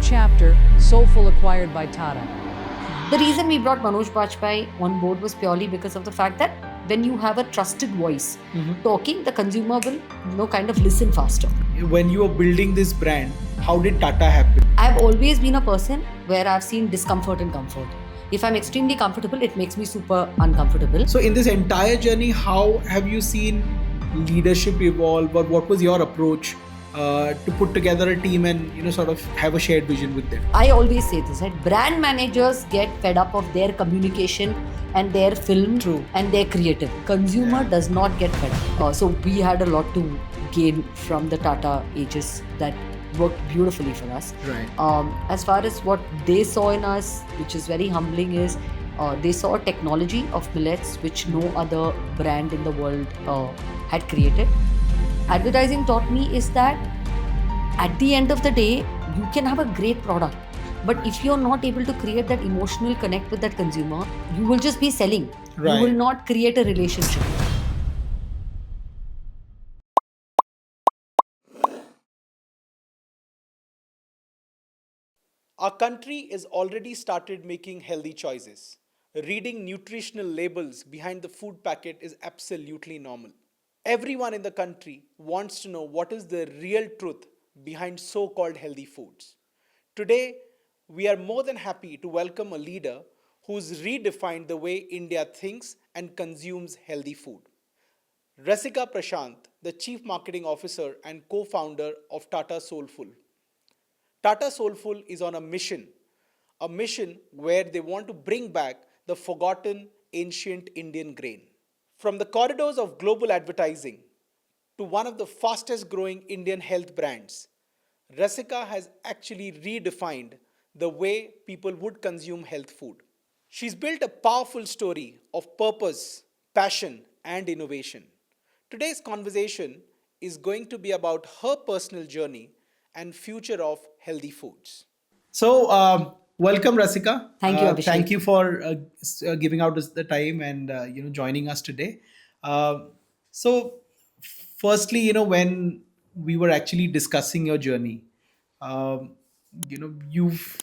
chapter, Soulfull acquired by Tata. The reason we brought Manoj Bajpayee on board was purely because of the fact that when you have a trusted voice talking, the consumer will kind of listen faster. When you were building this brand, how did Tata happen? I've always been a person where I've seen discomfort and comfort. If I'm extremely comfortable, it makes me super uncomfortable. So in this entire journey, how have you seen leadership evolve, or what was your approach to put together a team and sort of have a shared vision with them? I always say this, right? Brand managers get fed up of their communication and their film and their creative. Consumer does not get fed up. So we had a lot to gain from the Tata ages that worked beautifully for us. Right. As far as what they saw in us, which is very humbling, is they saw technology of millets which no other brand in the world had created. Advertising taught me is that at the end of the day, you can have a great product, but if you're not able to create that emotional connect with that consumer, you will just be selling. Right. You will not create a relationship. Our country is already started making healthy choices. Reading nutritional labels behind the food packet is absolutely normal. Everyone in the country wants to know what is the real truth behind so-called healthy foods. Today, we are more than happy to welcome a leader who's redefined the way India thinks and consumes healthy food. Rasika Prashant, the Chief Marketing Officer and co-founder of Tata Soulfull. Tata Soulfull is on a mission where they want to bring back the forgotten ancient Indian grain. From the corridors of global advertising to one of the fastest growing Indian health brands, Rasika has actually redefined the way people would consume health food. She's built a powerful story of purpose, passion, and innovation. Today's conversation is going to be about her personal journey and future of healthy foods. So, welcome, Rasika. Thank you, Abhishek. Thank you for giving out the time and joining us today. So, firstly, when we were actually discussing your journey, you've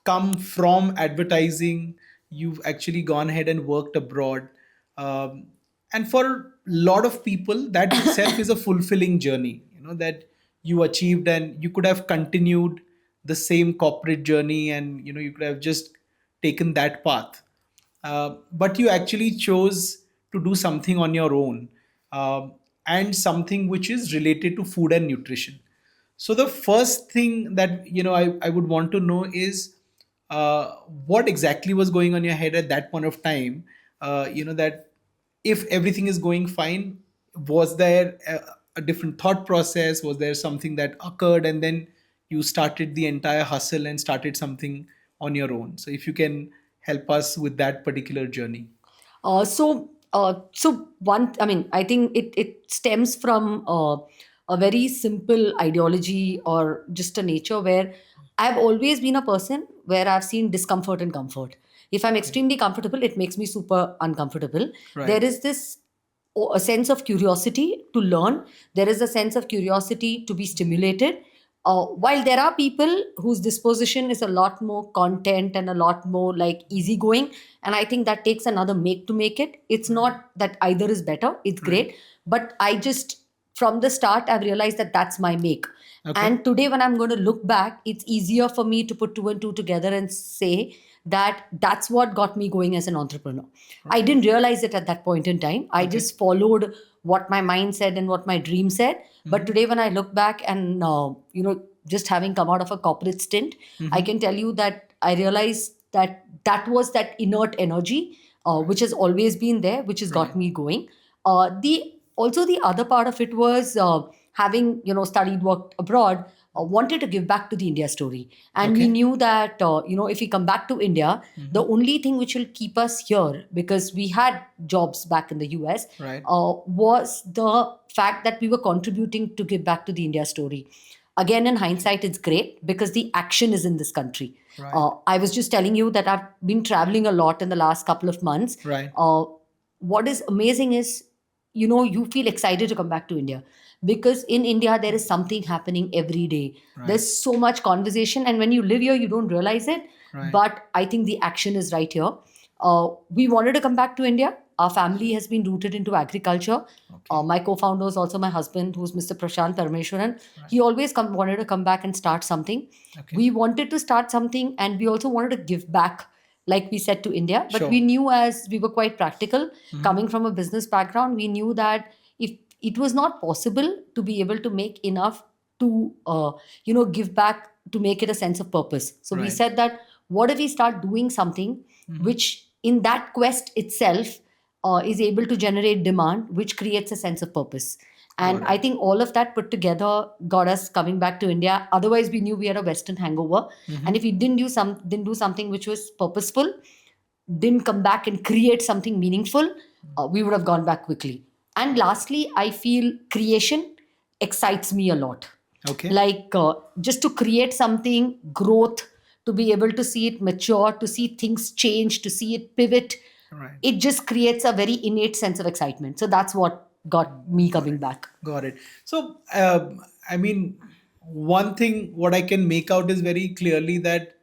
come from advertising, you've actually gone ahead and worked abroad. And for a lot of people, that itself is a fulfilling journey, that you achieved, and you could have continued the same corporate journey, and you could have just taken that path. But you actually chose to do something on your own, and something which is related to food and nutrition. So the first thing that I would want to know is what exactly was going on in your head at that point of time. That if everything is going fine, was there a different thought process? Was there something that occurred, and then you started the entire hustle and started something on your own? So if you can help us with that particular journey. I think it stems from a very simple ideology or just a nature where I've always been a person where I've seen discomfort and comfort. If I'm extremely comfortable, it makes me super uncomfortable. Right. There is this a sense of curiosity to learn. There is a sense of curiosity to be stimulated. While there are people whose disposition is a lot more content and a lot more like easygoing, and I think that takes another make to make it. It's not that either is better, it's great, but I just from the start I've realized that that's my make. Okay. And today when I'm going to look back, it's easier for me to put two and two together and say that that's what got me going as an entrepreneur. I didn't realize it at that point in time. I just followed what my mind said and what my dream said. But today when I look back and just having come out of a corporate stint, I can tell you that I realized that that was that inert energy which has always been there, which has got me going. The other part of it was having studied, worked abroad, wanted to give back to the India story, and we knew that if we come back to India, the only thing which will keep us here, because we had jobs back in the US, Right. was the fact that we were contributing to give back to the India story. Again, in hindsight, it's great because the action is in this country. Right. I was just telling you that I've been traveling a lot in the last couple of months. Right. What is amazing is you feel excited to come back to India, because in India there is something happening every day. There's so much conversation, and when you live here you don't realize it. Right. But I think the action is right here. We wanted to come back to India. Our family has been rooted into agriculture. My co-founder is also my husband, who's Mr. Prashant Parameshwaran. He always wanted to come back and start something. Okay. We wanted to start something, and we also wanted to give back, like we said, to India. But Sure. we knew, as we were quite practical, coming from a business background, we knew that if it was not possible to be able to make enough to, give back, to make it a sense of purpose. So we Right. said that, what if we start doing something which, in that quest itself, is able to generate demand, which creates a sense of purpose. And Got it. I think all of that put together got us coming back to India. Otherwise, we knew we had a Western hangover. And if we didn't do something which was purposeful, didn't come back and create something meaningful, we would have gone back quickly. And lastly, I feel creation excites me a lot. Okay. Like, just to create something, growth, to be able to see it mature, to see things change, to see it pivot, Right. it just creates a very innate sense of excitement. So that's what got me coming back. Got it. So, I mean, one thing what I can make out is very clearly that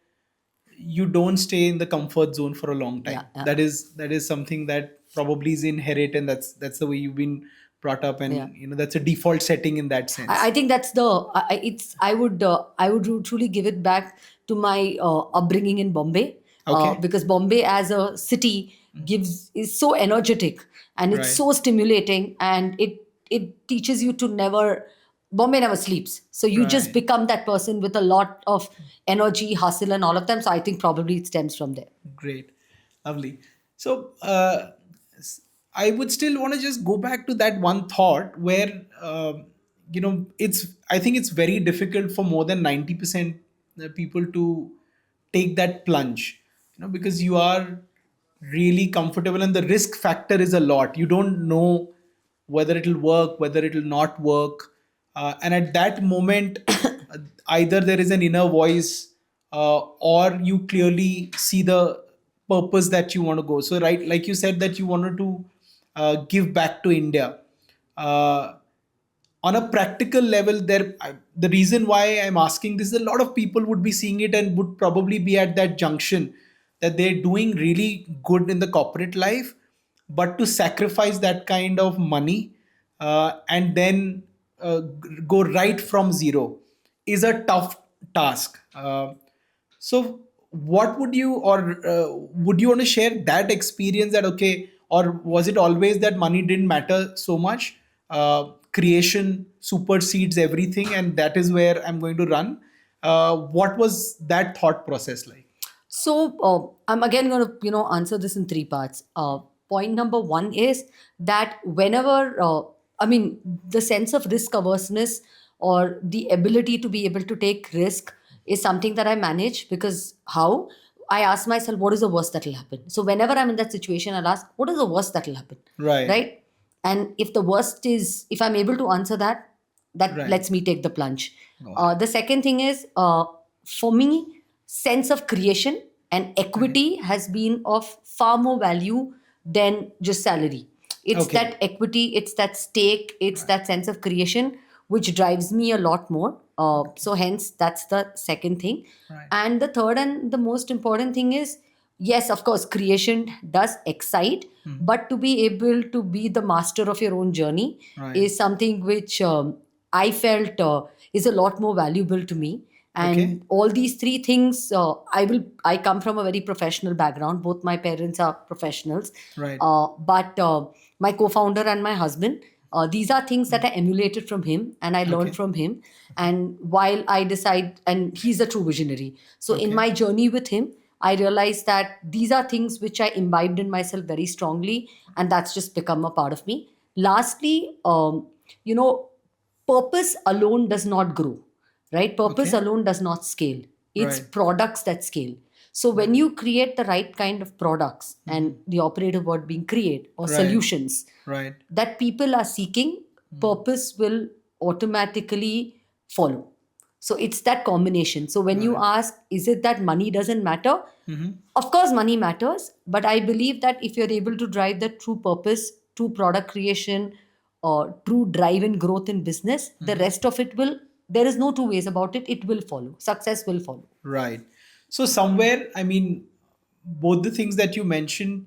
you don't stay in the comfort zone for a long time. Yeah. That is something that probably is inherent, and that's the way you've been brought up, and Yeah. that's a default setting in that sense. I think that's the it's I would truly give it back to my upbringing in Bombay. Okay. Because Bombay as a city is so energetic, and it's Right. so stimulating, and it teaches you to never. Bombay never sleeps, so you just Right. become that person with a lot of energy, hustle, and all of them. So I think probably it stems from there. Great. Lovely. So, I would still want to just go back to that one thought where, I think it's very difficult for more than 90% people to take that plunge, because you are really comfortable and the risk factor is a lot. You don't know whether it'll work, whether it'll not work. And at that moment, either there is an inner voice, or you clearly see the purpose that you want to go. So, right, like you said, that you wanted to give back to India. Uh, on a practical level, the reason why I'm asking this is a lot of people would be seeing it and would probably be at that junction that they're doing really good in the corporate life, but to sacrifice that kind of money, and then go right from zero is a tough task. So, what would you, or would you want to share that experience, that okay, or was it always that money didn't matter so much? Creation supersedes everything, and that is where I'm going to run. What was that thought process like? So I'm again going to answer this in three parts. Point number one is that whenever the sense of risk averseness, or the ability to be able to take risk, is something that I manage, because how I ask myself, what is the worst that will happen? So whenever I'm in that situation, I'll ask, what is the worst that will happen? Right. Right. And if the worst is, if I'm able to answer that, that Right. lets me take the plunge. Got The second thing is, for me, sense of creation and equity has been of far more value than just salary. It's Okay. that equity, it's that stake, it's that sense of creation which drives me a lot more. So hence, that's the second thing. Right. And the third and the most important thing is, yes, of course, creation does excite, but to be able to be the master of your own journey Right. is something which I felt is a lot more valuable to me. And Okay. all these three things, I come from a very professional background. Both my parents are professionals. Right. But my co-founder and my husband, these are things that I emulated from him, and I learned Okay. from him. And while I decide, and he's a true visionary. So in Okay. my journey with him, I realized that these are things which I imbibed in myself very strongly, and that's just become a part of me. Lastly, purpose alone does not grow, right? Purpose Okay. alone does not scale. It's Right. products that scale. So when you create the right kind of products, and the operative word being create, or Right. solutions Right. that people are seeking, purpose will automatically follow. So it's that combination. So when you ask, is it that money doesn't matter? Of course, money matters, but I believe that if you're able to drive that true purpose true product creation, true drive and growth in business, the rest of it will, there is no two ways about it. It will follow. Success will follow. Right. So somewhere, I mean, both the things that you mentioned,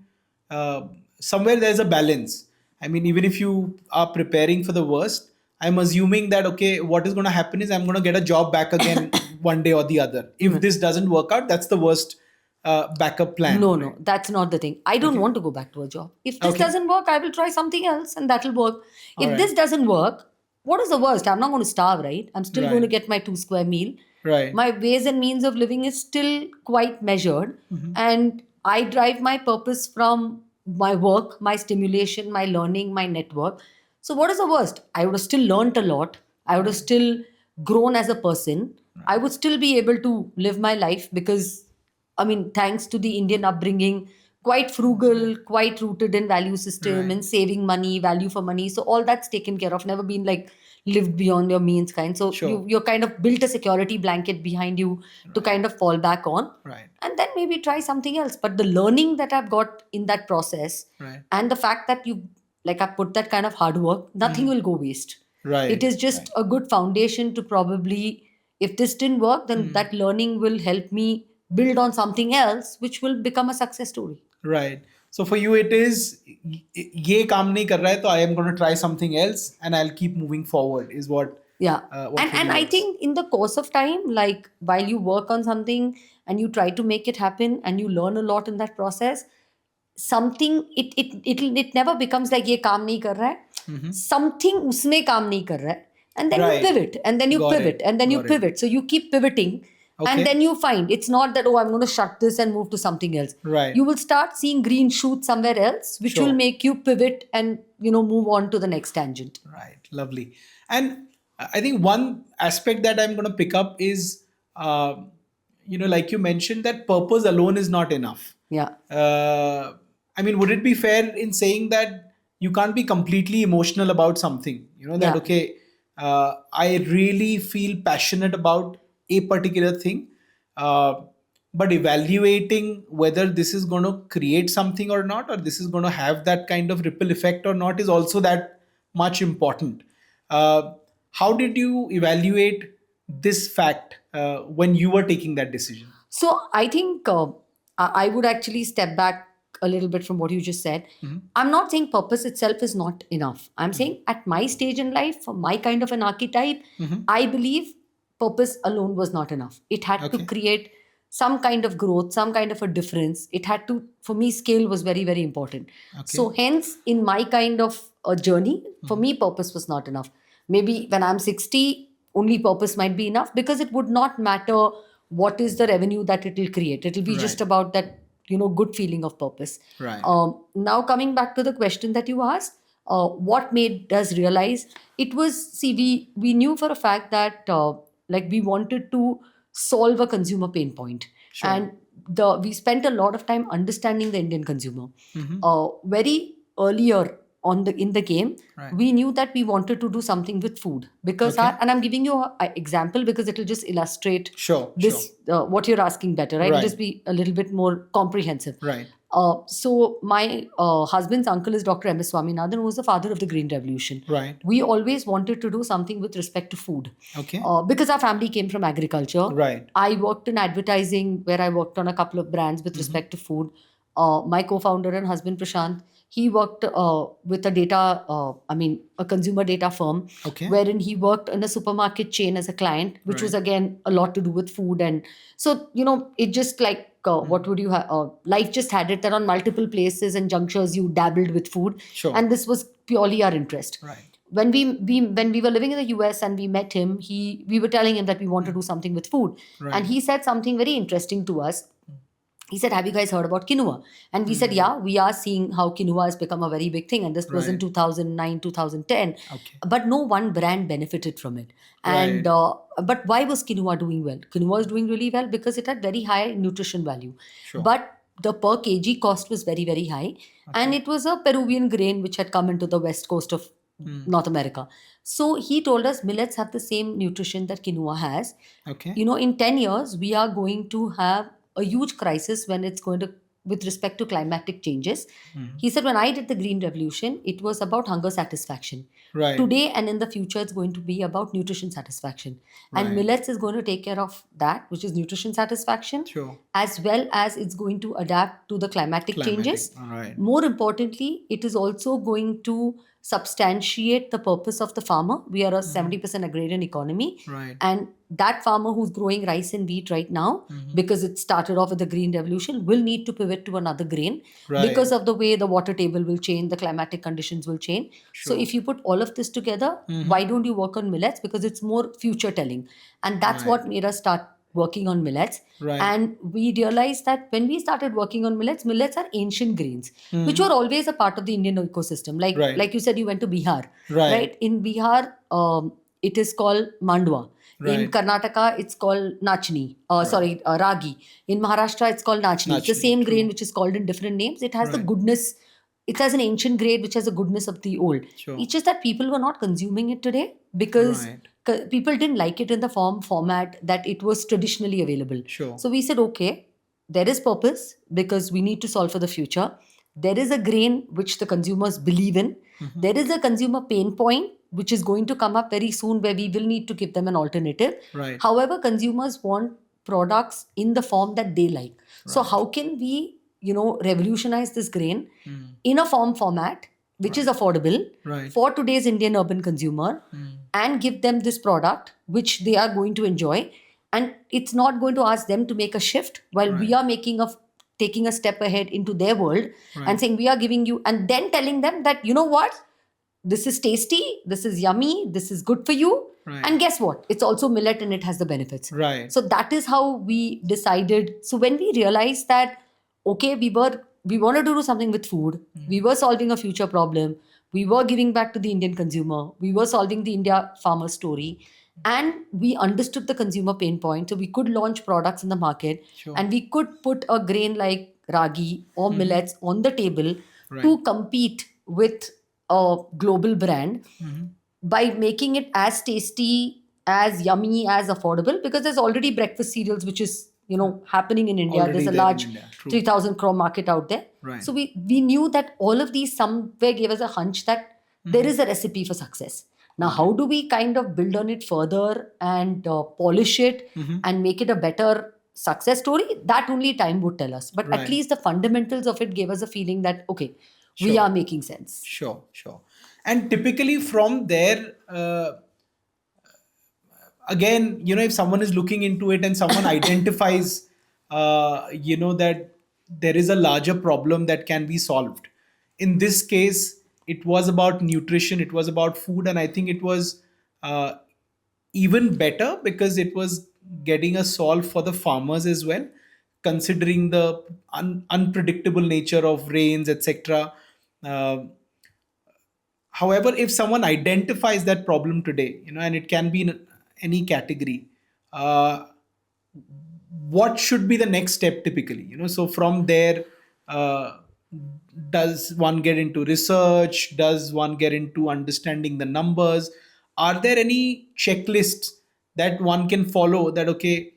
uh, somewhere there's a balance. I mean, even if you are preparing for the worst, I'm assuming that okay, what is going to happen is I'm going to get a job back again one day or the other. If this doesn't work out, that's the worst backup plan. No, right? no, that's not the thing. I don't want to go back to a job. If this Okay. doesn't work, I will try something else and that'll work. If Alright. this doesn't work, what is the worst? I'm not going to starve, right? I'm still going to Right. get my 2 square meal. Right. My ways and means of living is still quite measured. Mm-hmm. And I drive my purpose from my work, my stimulation, my learning, my network. So, what is the worst? I would have still learned a lot. I would have still grown as a person. I would still be able to live my life because, I mean, thanks to the Indian upbringing, quite frugal, quite rooted in value system Right. and saving money, value for money. So all that's taken care of. Never been like lived beyond your means kind. So Sure. you're kind of built a security blanket behind you to kind of fall back on. Right. And then maybe try something else. But the learning that I've got in that process Right. and the fact that you like I put that kind of hard work, nothing will go waste. Right. It is just a good foundation to probably, if this didn't work, then that learning will help me build on something else, which will become a success story. Right. So for you, it is ये काम नहीं कर रहा है, तो I am going to try something else and I'll keep moving forward. Is what. Yeah. What and for you I is. think in the course of time, like while you work on something and you try to make it happen and you learn a lot in that process, something it never becomes like ये काम नहीं कर रहा है. Something उसमें काम नहीं कर रहा है. And then Right. you pivot and then you Got pivot it. and then you Got it. pivot. So you keep pivoting. Okay. And then you find it's not that, oh, I'm going to shut this and move to something else. Right. You will start seeing green shoots somewhere else, which Sure. will make you pivot and, move on to the next tangent. Right. Lovely. And I think one aspect that I'm going to pick up is, like you mentioned, that purpose alone is not enough. Yeah. I mean, would it be fair in saying that you can't be completely emotional about something? That, Yeah. okay, I really feel passionate about a particular thing, but evaluating whether this is going to create something or not, or this is going to have that kind of ripple effect or not, is also that much important. How did you evaluate this fact when you were taking that decision? So I think I would actually step back a little bit from what you just said. I'm not saying purpose itself is not enough. I'm saying at my stage in life, for my kind of an archetype, I believe purpose alone was not enough. It had to Okay. create some kind of growth, some kind of a difference. It had to, for me, scale was very, very important. So hence, in my kind of a journey, for me, purpose was not enough. Maybe when I'm 60, only purpose might be enough because it would not matter what is the revenue that it will create. It will be just Right. about that, good feeling of purpose. Right. Now coming back to the question that you asked, what made us realize it was, see, we knew for a fact that like we wanted to solve a consumer pain point. Sure. And we spent a lot of time understanding the Indian consumer. Very earlier on in the game, Right. we knew that we wanted to do something with food because Okay. and I'm giving you an example because it will just illustrate Sure. this what you're asking better, right? Right. It'll just be a little bit more comprehensive. Right. So my husband's uncle is Dr. M.S. Swaminathan, who was the father of the Green Revolution. Right. We always wanted to do something with respect to food. Okay. Because our family came from agriculture. Right. I worked in advertising where I worked on a couple of brands with respect to food. My co-founder and husband Prashant, he worked with a consumer data firm, Okay. wherein he worked in a supermarket chain as a client, which was Right. again a lot to do with food. And so, it just like, what would you have? Life just had it that on multiple places and junctures you dabbled with food. Sure. And this was purely our interest. Right. When we were living in the US and we met him, we were telling him that we want to do something with food. Right. And he said something very interesting to us. He said, have you guys heard about quinoa? And we said, yeah, we are seeing how quinoa has become a very big thing. And this was in Right. 2009, 2010. Okay. But no one brand benefited from it. And but why was quinoa doing well? Quinoa was doing really well because it had very high nutrition value. Sure. But the per kg cost was very, very high. And it was a Peruvian grain which had come into the west coast of North America. So he told us millets have the same nutrition that quinoa has. Okay. In 10 years, we are going to have a huge crisis when it's going to with respect to climatic changes. He said, when I did the Green Revolution, it was about hunger satisfaction. Right. Today and in the future, it's going to be about nutrition satisfaction. And Right. millets is going to take care of that, which is nutrition satisfaction, Sure. as well as it's going to adapt to the climatic changes. All right. More importantly, it is also going to substantiate the purpose of the farmer. We are a 70% agrarian economy. Right. And that farmer who's growing rice and wheat right now, because it started off with the Green Revolution, will need to pivot to another grain Right. because of the way the water table will change, the climatic conditions will change. So Sure. if you put all of this together, why don't you work on millets? Because it's more future telling. And that's Right. what made us start working on millets. Right. And we realized that when we started working on millets are ancient grains, which were always a part of the Indian ecosystem. Like, Right. like you said, you went to Bihar, Right. In Bihar, it is called mandwa. In Right. Karnataka, it's called nachni. Ragi. In Maharashtra, it's called nachni. It's the Nachni, same true. grain which is called in different names. It has the Right. goodness. It has an ancient grade which has the goodness of the old. Sure. It's just that people were not consuming it today because Right. people didn't like it in the format that it was traditionally available. Sure. So we said, okay, there is purpose because we need to solve for the future. There is a grain which the consumers believe in. There is a consumer pain point which is going to come up very soon where we will need to give them an alternative. Right. However, consumers want products in the form that they like. So how can we, revolutionize this grain in a format which is affordable Right. for today's Indian urban consumer and give them this product which they are going to enjoy. And it's not going to ask them to make a shift while we are taking a step ahead into their world and saying we are giving you, and then telling them that, you know what, this is tasty, this is yummy, this is good for you. Right. And guess what? It's also millet and it has the benefits. Right. So that is how we decided. So when we realized that, okay, we wanted to do something with food, we were solving a future problem, we were giving back to the Indian consumer, we were solving the India farmer story, and we understood the consumer pain point. So we could launch products in the market, Sure. and we could put a grain like ragi or millets on the table Right. to compete with a global brand by making it as tasty, as yummy, as affordable, because there's already breakfast cereals which is happening in India. Already There's a there in large India. True. 3,000 crore market out there. Right. So we knew that all of these somewhere gave us a hunch that there is a recipe for success. Now, how do we kind of build on it further and polish it and make it a better success story? That only time would tell us. But Right. at least the fundamentals of it gave us a feeling that, okay, we Sure. are making sense. Sure, sure. And typically from there, again, if someone is looking into it and someone identifies, that there is a larger problem that can be solved. In this case, it was about nutrition, it was about food, and I think it was even better because it was getting a solve for the farmers as well, considering the unpredictable nature of rains, etc. However, if someone identifies that problem today, and it can be in any category, what should be the next step typically? So from there, does one get into research? Does one get into understanding the numbers? Are there any checklists that one can follow that, okay,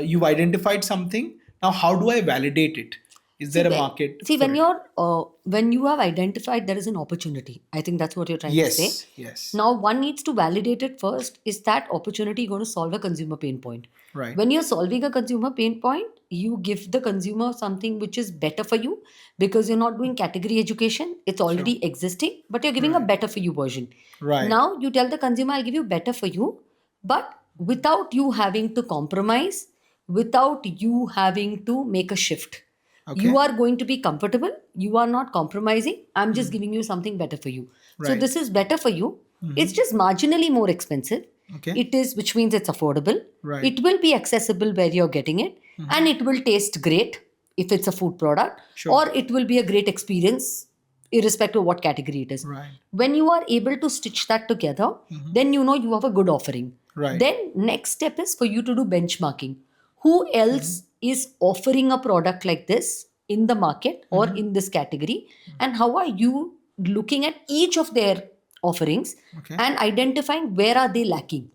you've identified something, now how do I validate it? Is there a market? See, for when it? when you have identified there is an opportunity, I think that's what you're trying to say. Yes, yes. Now, one needs to validate it first. Is that opportunity going to solve a consumer pain point? Right. When you're solving a consumer pain point, you give the consumer something which is better for you because you're not doing category education. It's already existing, but you're giving a better for you version. Right. Now, you tell the consumer, I'll give you better for you, but without you having to compromise, without you having to make a shift. Okay. You are going to be comfortable. You are not compromising. I'm just giving you something better for you. So Right. this is better for you. It's just marginally more expensive. Okay. It is, which means it's affordable. Right. It will be accessible where you're getting it, and it will taste great if it's a food product, Sure. or it will be a great experience irrespective of what category it is. Right. When you are able to stitch that together, then you know you have a good offering. Right. Then next step is for you to do benchmarking. Who else is offering a product like this in the market or in this category, and how are you looking at each of their offerings Okay. and identifying where are they lacking?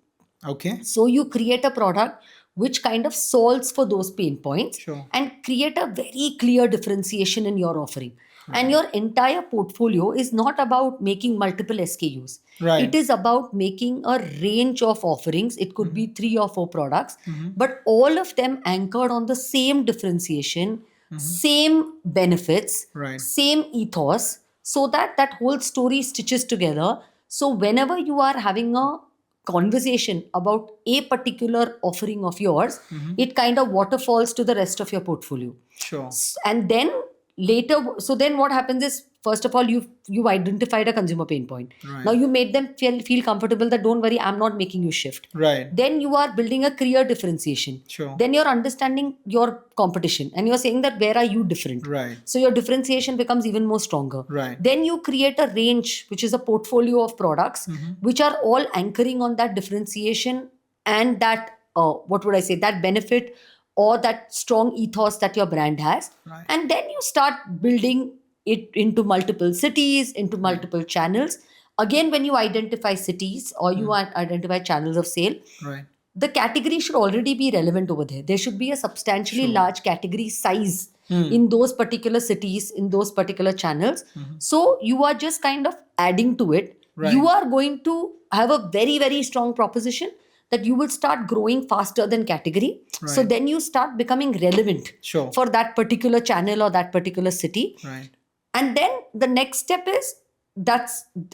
Okay. So you create a product which kind of solves for those pain points Sure. and create a very clear differentiation in your offering. And your entire portfolio is not about making multiple SKUs. Right. It is about making a range of offerings. It could be 3 or 4 products, but all of them anchored on the same differentiation, same benefits, Right. same ethos, so that that whole story stitches together. So whenever you are having a conversation about a particular offering of yours, it kind of waterfalls to the rest of your portfolio. Sure. And then later, so then what happens is, first of all, you've identified a consumer pain point. Right. Now you made them feel comfortable that don't worry, I'm not making you shift. Right. Then you are building a clear differentiation. Sure. Then you're understanding your competition and you're saying that where are you different. Right. So your differentiation becomes even more stronger. Right. Then you create a range, which is a portfolio of products, which are all anchoring on that differentiation and that, what would I say, that benefit or that strong ethos that your brand has. Right. And then you start building it into multiple cities, into multiple channels. Again, when you identify cities or you identify channels of sale, Right. the category should already be relevant over there. There should be a substantially large category size in those particular cities, in those particular channels. So you are just kind of adding to it. Right. You are going to have a very, very strong proposition that you will start growing faster than category. So Right. then you start becoming relevant Sure. for that particular channel or that particular city. Right. And then the next step is,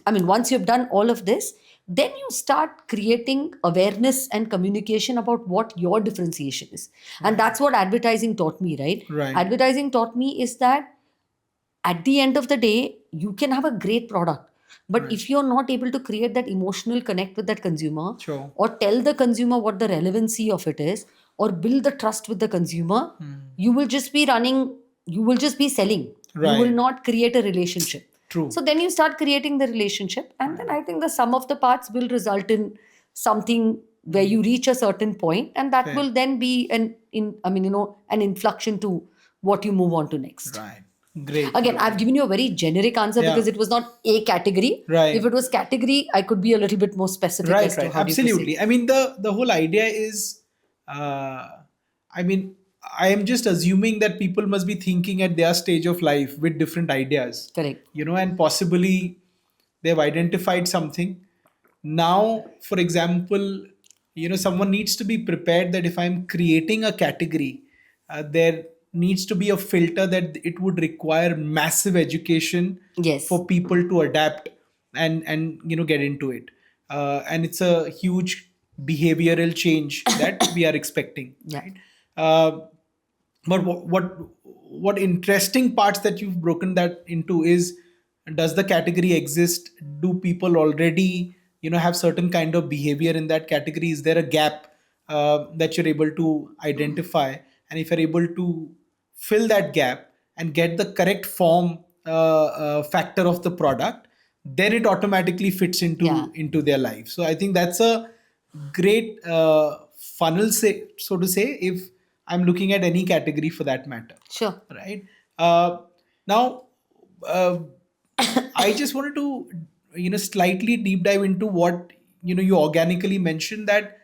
once you've done all of this, then you start creating awareness and communication about what your differentiation is. And that's what advertising taught me, right? Right. Advertising taught me is that at the end of the day, you can have a great product. But if you're not able to create that emotional connect with that consumer, Sure. or tell the consumer what the relevancy of it is, or build the trust with the consumer, you will just be selling. Right. You will not create a relationship. True. So then you start creating the relationship, and then I think the sum of the parts will result in something where you reach a certain point, and that Fair. will then be an inflection to what you move on to next. Right. Great. Again, I've given you a very generic answer Yeah. because it was not a category. Right. If it was category, I could be a little bit more specific Right. as to Right. how do you proceed. Absolutely. I mean, the whole idea is, I am just assuming that people must be thinking at their stage of life with different ideas. Correct. And possibly they've identified something. Now, for example, someone needs to be prepared that if I'm creating a category, there needs to be a filter that it would require massive education Yes. for people to adapt and get into it. And it's a huge behavioral change that we are expecting. Yeah. Right? But what interesting parts that you've broken that into is, does the category exist? Do people already have certain kind of behavior in that category? Is there a gap that you're able to identify? And if you're able to fill that gap and get the correct form factor of the product, then it automatically fits into their life. So I think that's a great funnel, so to say, if I'm looking at any category for that matter. Sure. Right. Now, I just wanted to slightly deep dive into what you organically mentioned, that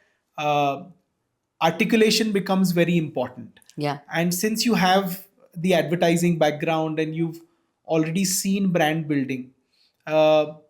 articulation becomes very important. Yeah. And since you have the advertising background and you've already seen brand building, and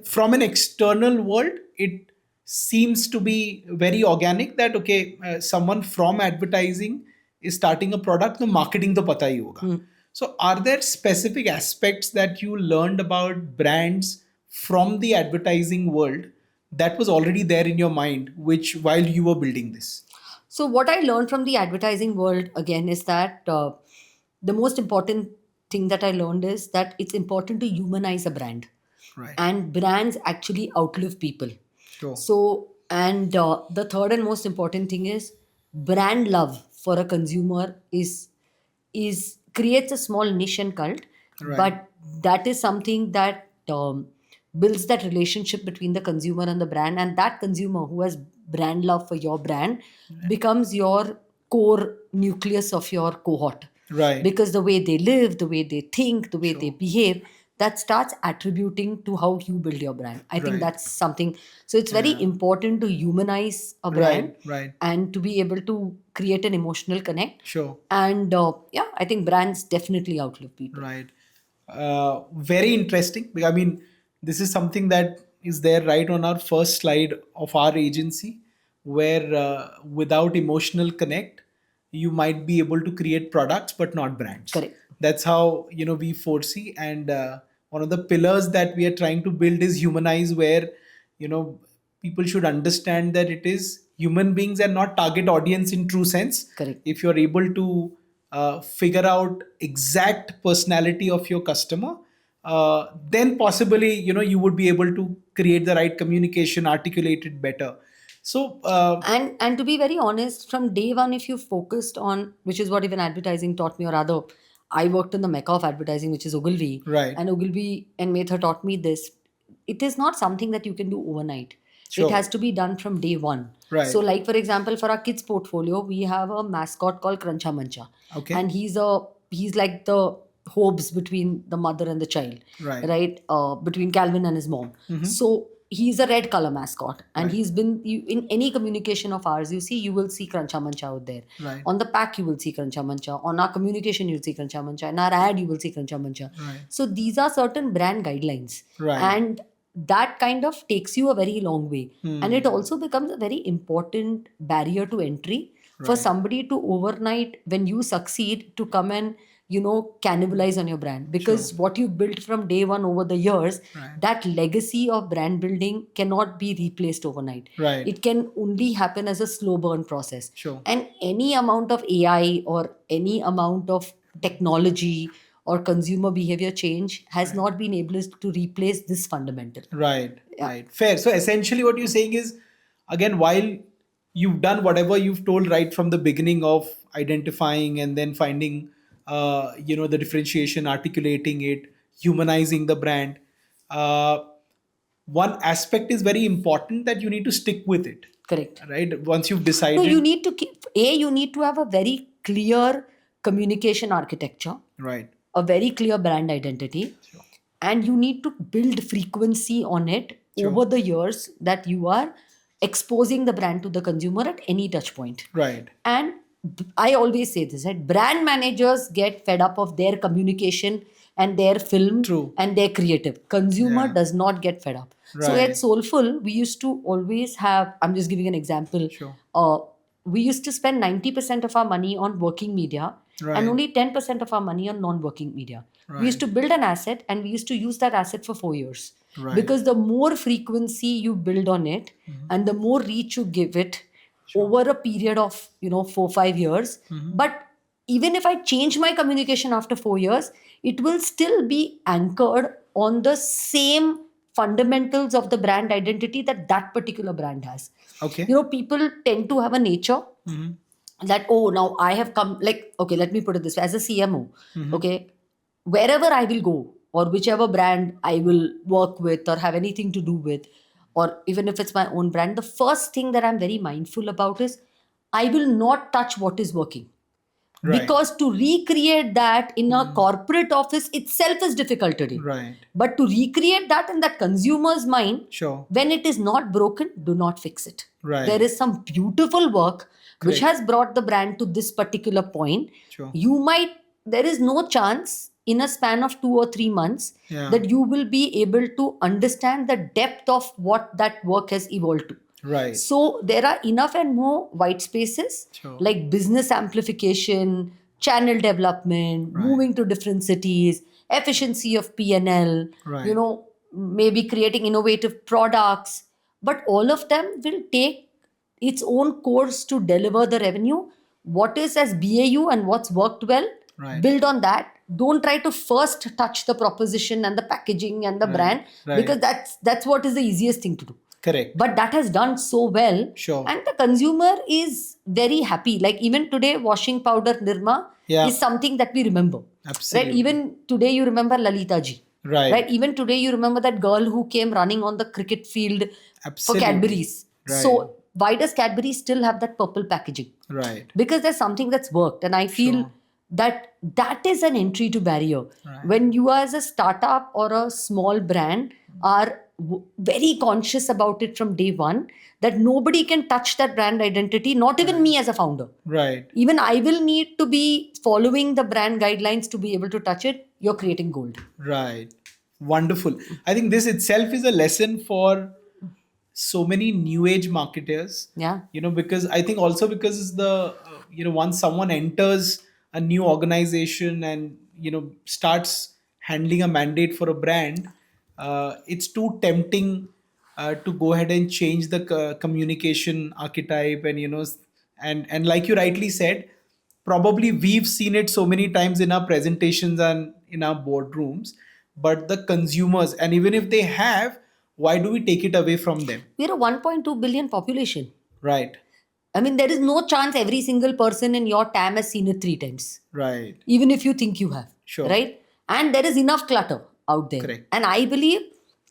from an external world, it seems to be very organic that, okay, someone from advertising is starting a product, the marketing to pata hi hoga. So are there specific aspects that you learned about brands from the advertising world that was already there in your mind, which while you were building this? So what I learned from the advertising world again is that the most important thing that I learned is that it's important to humanize a brand. Right. And brands actually outlive people. Sure. So, and the third and most important thing is brand love for a consumer is creates a small niche and cult, Right. but that is something that builds that relationship between the consumer and the brand, and that consumer who has brand love for your brand becomes your core nucleus of your cohort. Right. Because the way they live, the way they think, the way they behave, that starts attributing to how you build your brand. I think Right. that's something. So it's very Yeah. important to humanize a Right, brand right. and to be able to create an emotional connect. Sure. And yeah, I think brands definitely outlive people. Right. Very interesting. I mean, this is something that is there right on our first slide of our agency, where without emotional connect, you might be able to create products but not brands. Correct. That's how we foresee. And one of the pillars that we are trying to build is humanize, where people should understand that it is human beings and not target audience in true sense. Correct. If you're able to figure out exact personality of your customer, then possibly you would be able to create the right communication, articulate it better. So And to be very honest, from day one, if you focused on, which is what even advertising taught me, or rather, I worked in the mecca of advertising, which is Ogilvy. Right. And Ogilvy and Mehta taught me this. It is not something that you can do overnight. Sure. It has to be done from day one. Right. So, like for example, for our kids portfolio, we have a mascot called Cruncha Mancha. Okay. And he's like the Hobbes between the mother and the child. Right. Right? Between Calvin and his mom. So he's a red color mascot, and Right. he's been in any communication of ours you will see Cruncha Mancha out there. Right. On the pack you will see Cruncha Mancha, on our communication you'll see Cruncha Mancha, in our ad you will see Cruncha Mancha. Right. So these are certain brand guidelines. Right. And that kind of takes you a very long way. And it also becomes a very important barrier to entry for Right. somebody to overnight, when you succeed, to come and cannibalize on your brand, because what you built from day one over the years, Right. that legacy of brand building cannot be replaced overnight. Right. It can only happen as a slow burn process. Sure. And any amount of AI or any amount of technology or consumer behavior change has not been able to replace this fundamental. Right, Yeah. right. Fair. So essentially what you're saying is, again, while you've done whatever you've told right from the beginning of identifying and then finding, the differentiation, articulating it, humanizing the brand, one aspect is very important, that you need to stick with it, Correct. right? Once you've decided. No, you need to you need to have a very clear communication architecture, Right. a very clear brand identity, and you need to build frequency on it over the years, that you are exposing the brand to the consumer at any touch point. Right. And I always say this, right? Brand managers get fed up of their communication and their film True. and their creative. Consumer Yeah. does not get fed up. So Right. at Soulfull, we used to always have, I'm just giving an example. Sure. We used to spend 90% of our money on working media Right. and only 10% of our money on non-working media. Right. We used to build an asset and we used to use that asset for 4 years. Right. Because the more frequency you build on it and the more reach you give it over a period of 4-5 years, but even if I change my communication after 4 years, it will still be anchored on the same fundamentals of the brand identity that particular brand has. Okay. People tend to have a nature that, oh, now I have come, like, okay, let me put it this way, as a CMO, okay, wherever I will go, or whichever brand I will work with or have anything to do with, or even if it's my own brand, the first thing that I'm very mindful about is I will not touch what is working. Right. Because to recreate that in a corporate office itself is difficult today. Right. But to recreate that in that consumer's mind, Sure. when it is not broken, do not fix it. Right. There is some beautiful work which Correct. has brought the brand to this particular point. Sure. There is no chance in a span of 2 or 3 months Yeah. that you will be able to understand the depth of what that work has evolved to. Right. So there are enough and more white spaces, Sure. like business amplification, channel development, Right. moving to different cities, efficiency of P&L, Right. maybe creating innovative products. But all of them will take its own course to deliver the revenue. What is as BAU and what's worked well, Right. build on that. Don't try to first touch the proposition and the packaging and the Right. brand, Right. because that's what is the easiest thing to do. Correct. But that has done so well. Sure. And the consumer is very happy. Like even today, washing powder Nirma Yeah. is something that we remember. Absolutely. Right? Even today you remember Lalita ji. Right. Even today you remember that girl who came running on the cricket field Absolutely. for Cadbury's. Right. So why does Cadbury still have that purple packaging? Right. Because there's something that's worked. And I feel Sure. that is an entry to barrier. When you as a startup or a small brand are very conscious about it from day one, that nobody can touch that brand identity, not even me as a founder. Right. Even I will need to be following the brand guidelines to be able to touch it. You're creating gold. Right. Wonderful. I think this itself is a lesson for so many new age marketers. Yeah. Because I think also because once someone enters a new organization and, starts handling a mandate for a brand, it's too tempting to go ahead and change the communication archetype and, and like you rightly said, probably we've seen it so many times in our presentations and in our boardrooms, but the consumers, and even if they have, why do we take it away from them? We're a 1.2 billion population. Right. I mean, there is no chance every single person in your TAM has seen it 3 times. Right. Even if you think you have. Sure. Right? And there is enough clutter out there. Correct. And I believe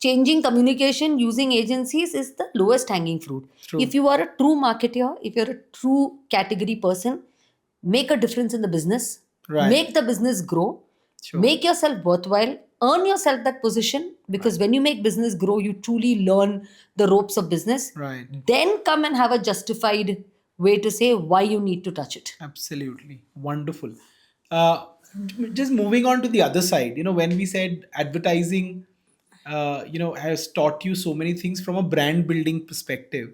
changing communication using agencies is the lowest hanging fruit. True. If you are a true marketer, if you're a true category person, make a difference in the business. Right. Make the business grow. Sure. Make yourself worthwhile. Earn yourself that position, because when you make business grow, you truly learn the ropes of business. Right. Then come and have a justified way to say why you need to touch it. Absolutely. Wonderful. Just moving on to the other side, when we said advertising, has taught you so many things from a brand building perspective.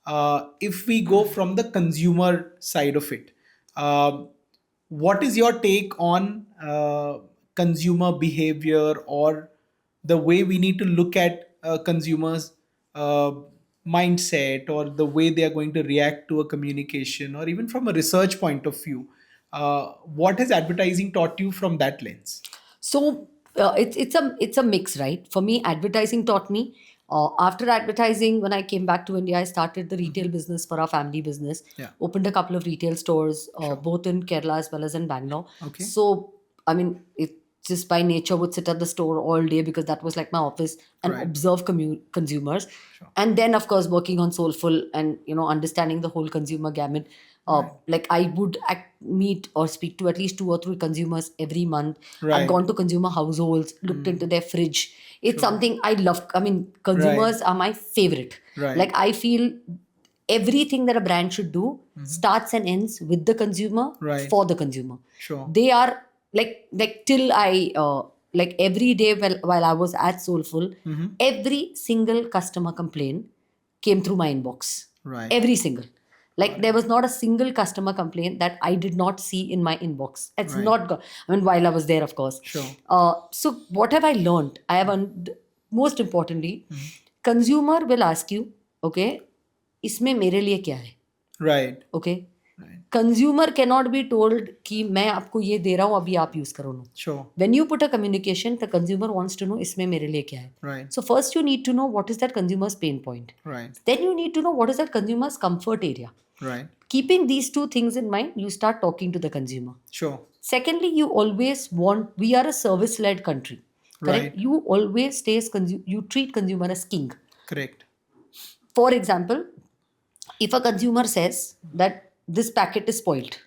If we go from the consumer side of it, what is your take on consumer behavior, or the way we need to look at consumers' mindset, or the way they are going to react to a communication, or even from a research point of view? What has advertising taught you from that lens? So it's a mix, right? For me, advertising taught me. After advertising, when I came back to India, I started the retail business for our family business. Yeah. Opened a couple of retail stores, both in Kerala as well as in Bangalore. Okay. So I mean, it just by nature would sit at the store all day, because that was like my office, and Right. observe consumers. And then of course working on Soulfull and understanding the whole consumer gamut. Like I would meet or speak to at least 2 or 3 consumers every month. Right. I've gone to consumer households, looked into their fridge. It's something I love. I mean, consumers are my favorite. Right. Like I feel everything that a brand should do starts and ends with the consumer, Right. for the consumer. Sure. They are like till I like every day while I was at Soulfull, every single customer complaint came through my inbox. Right. Every single. Like there was not a single customer complaint that I did not see in my inbox. It's Right. not. I mean, while I was there, of course. Sure. So what have I learned? Most importantly, consumer will ask you, okay, इसमें मेरे लिए क्या है? Right. Okay. Right. Consumer cannot be told कि मैं आपको ये दे रहा हूँ, अभी आप use करो. No. Sure. When you put a communication, the consumer wants to know इसमें मेरे लिए क्या है. Right. So first you need to know what is that consumer's pain point. Right. Then you need to know what is that consumer's comfort area. Right. Keeping these 2 things in mind, you start talking to the consumer. Sure. Secondly, you always we are a service-led country. Correct? Right. You always you treat consumer as king. Correct. For example, if a consumer says that this packet is spoiled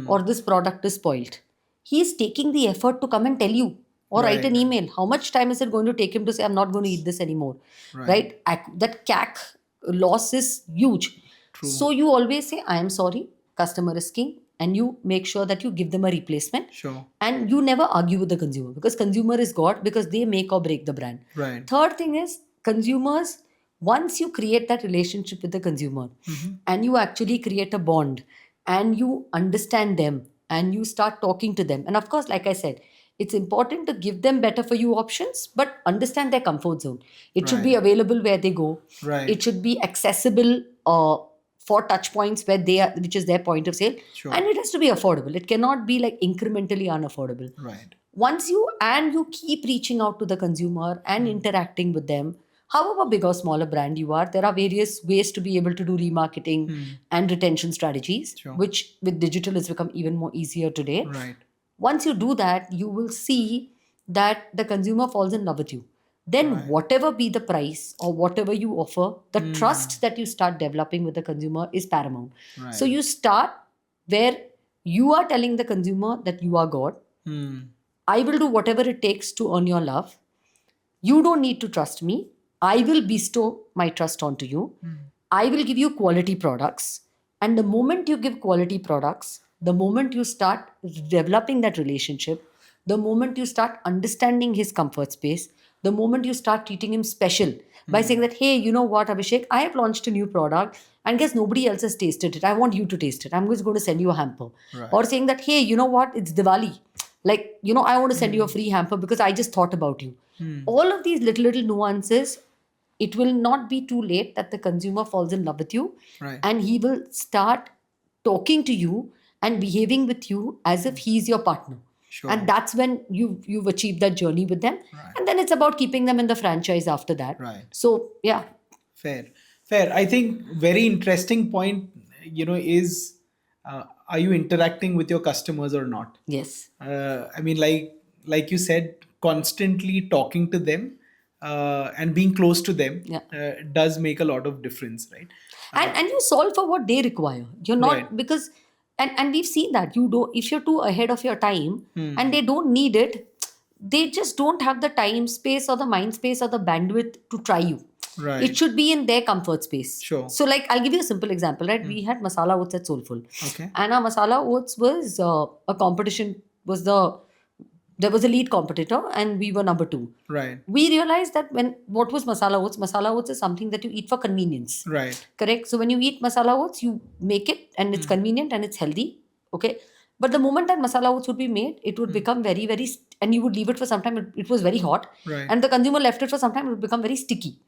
or this product is spoiled, he is taking the effort to come and tell you or write Right. an email. How much time is it going to take him to say, I'm not going to eat this anymore? Right. That CAC loss is huge. True. So you always say, I am sorry, customer is king, and you make sure that you give them a replacement. Sure. And you never argue with the consumer, because consumer is God, because they make or break the brand. Right. Third thing is, consumers, once you create that relationship with the consumer and you actually create a bond and you understand them and you start talking to them. And of course, like I said, it's important to give them better for you options, but understand their comfort zone. It should be Right. available where they go. Right. It should be accessible for touch points where they are, which is their point of sale. Sure. And it has to be affordable. It cannot be like incrementally unaffordable. Right. Once you keep reaching out to the consumer and interacting with them, however big or smaller brand you are, there are various ways to be able to do remarketing and retention strategies, Sure. which with digital has become even more easier today. Right. Once you do that, you will see that the consumer falls in love with you. Then Right. whatever be the price or whatever you offer, the trust that you start developing with the consumer is paramount. Right. So you start where You are telling the consumer that you are God. I will do whatever it takes to earn your love. You don't need to trust me. I will bestow my trust onto you. I will give you quality products. And the moment you give quality products, the moment you start developing that relationship, the moment you start understanding his comfort space, the moment you start treating him special by saying that, hey, you know what, Abhishek, I have launched a new product and guess nobody else has tasted it. I want you to taste it. I'm just going to send you a hamper. Or saying that, hey, you know what, it's Diwali. Like, I want to send you a free hamper because I just thought about you. All of these little nuances, it will not be too late that the consumer falls in love with you, Right. and he will start talking to you and behaving with you as if he's your partner. Sure. And that's when you've achieved that journey with them. And then it's about keeping them in the franchise after that. Right. So yeah. Fair. I think very interesting point, is are you interacting with your customers or not? Yes. I mean, like you said, constantly talking to them and being close to them Yeah. does make a lot of difference, right? And you solve for what they require. You're not Right. because and we've seen that you don't, if you're too ahead of your time Hmm. and they don't need it, they just don't have the time space or the mind space or the bandwidth to try you. Right. It should be in their comfort space. Sure. So like I'll give you a simple example, right? We had masala oats at Soulfull. Okay. And our masala oats was a competition, there was a lead competitor and we were number 2. Right. We realized that what was masala oats? Masala oats is something that you eat for convenience. Right. Correct. So when you eat masala oats, you make it and it's convenient and it's healthy. Okay. But the moment that masala oats would be made, it would become very, very, and you would leave it for some time. It was very hot. Right. And the consumer left it for some time, it would become very sticky.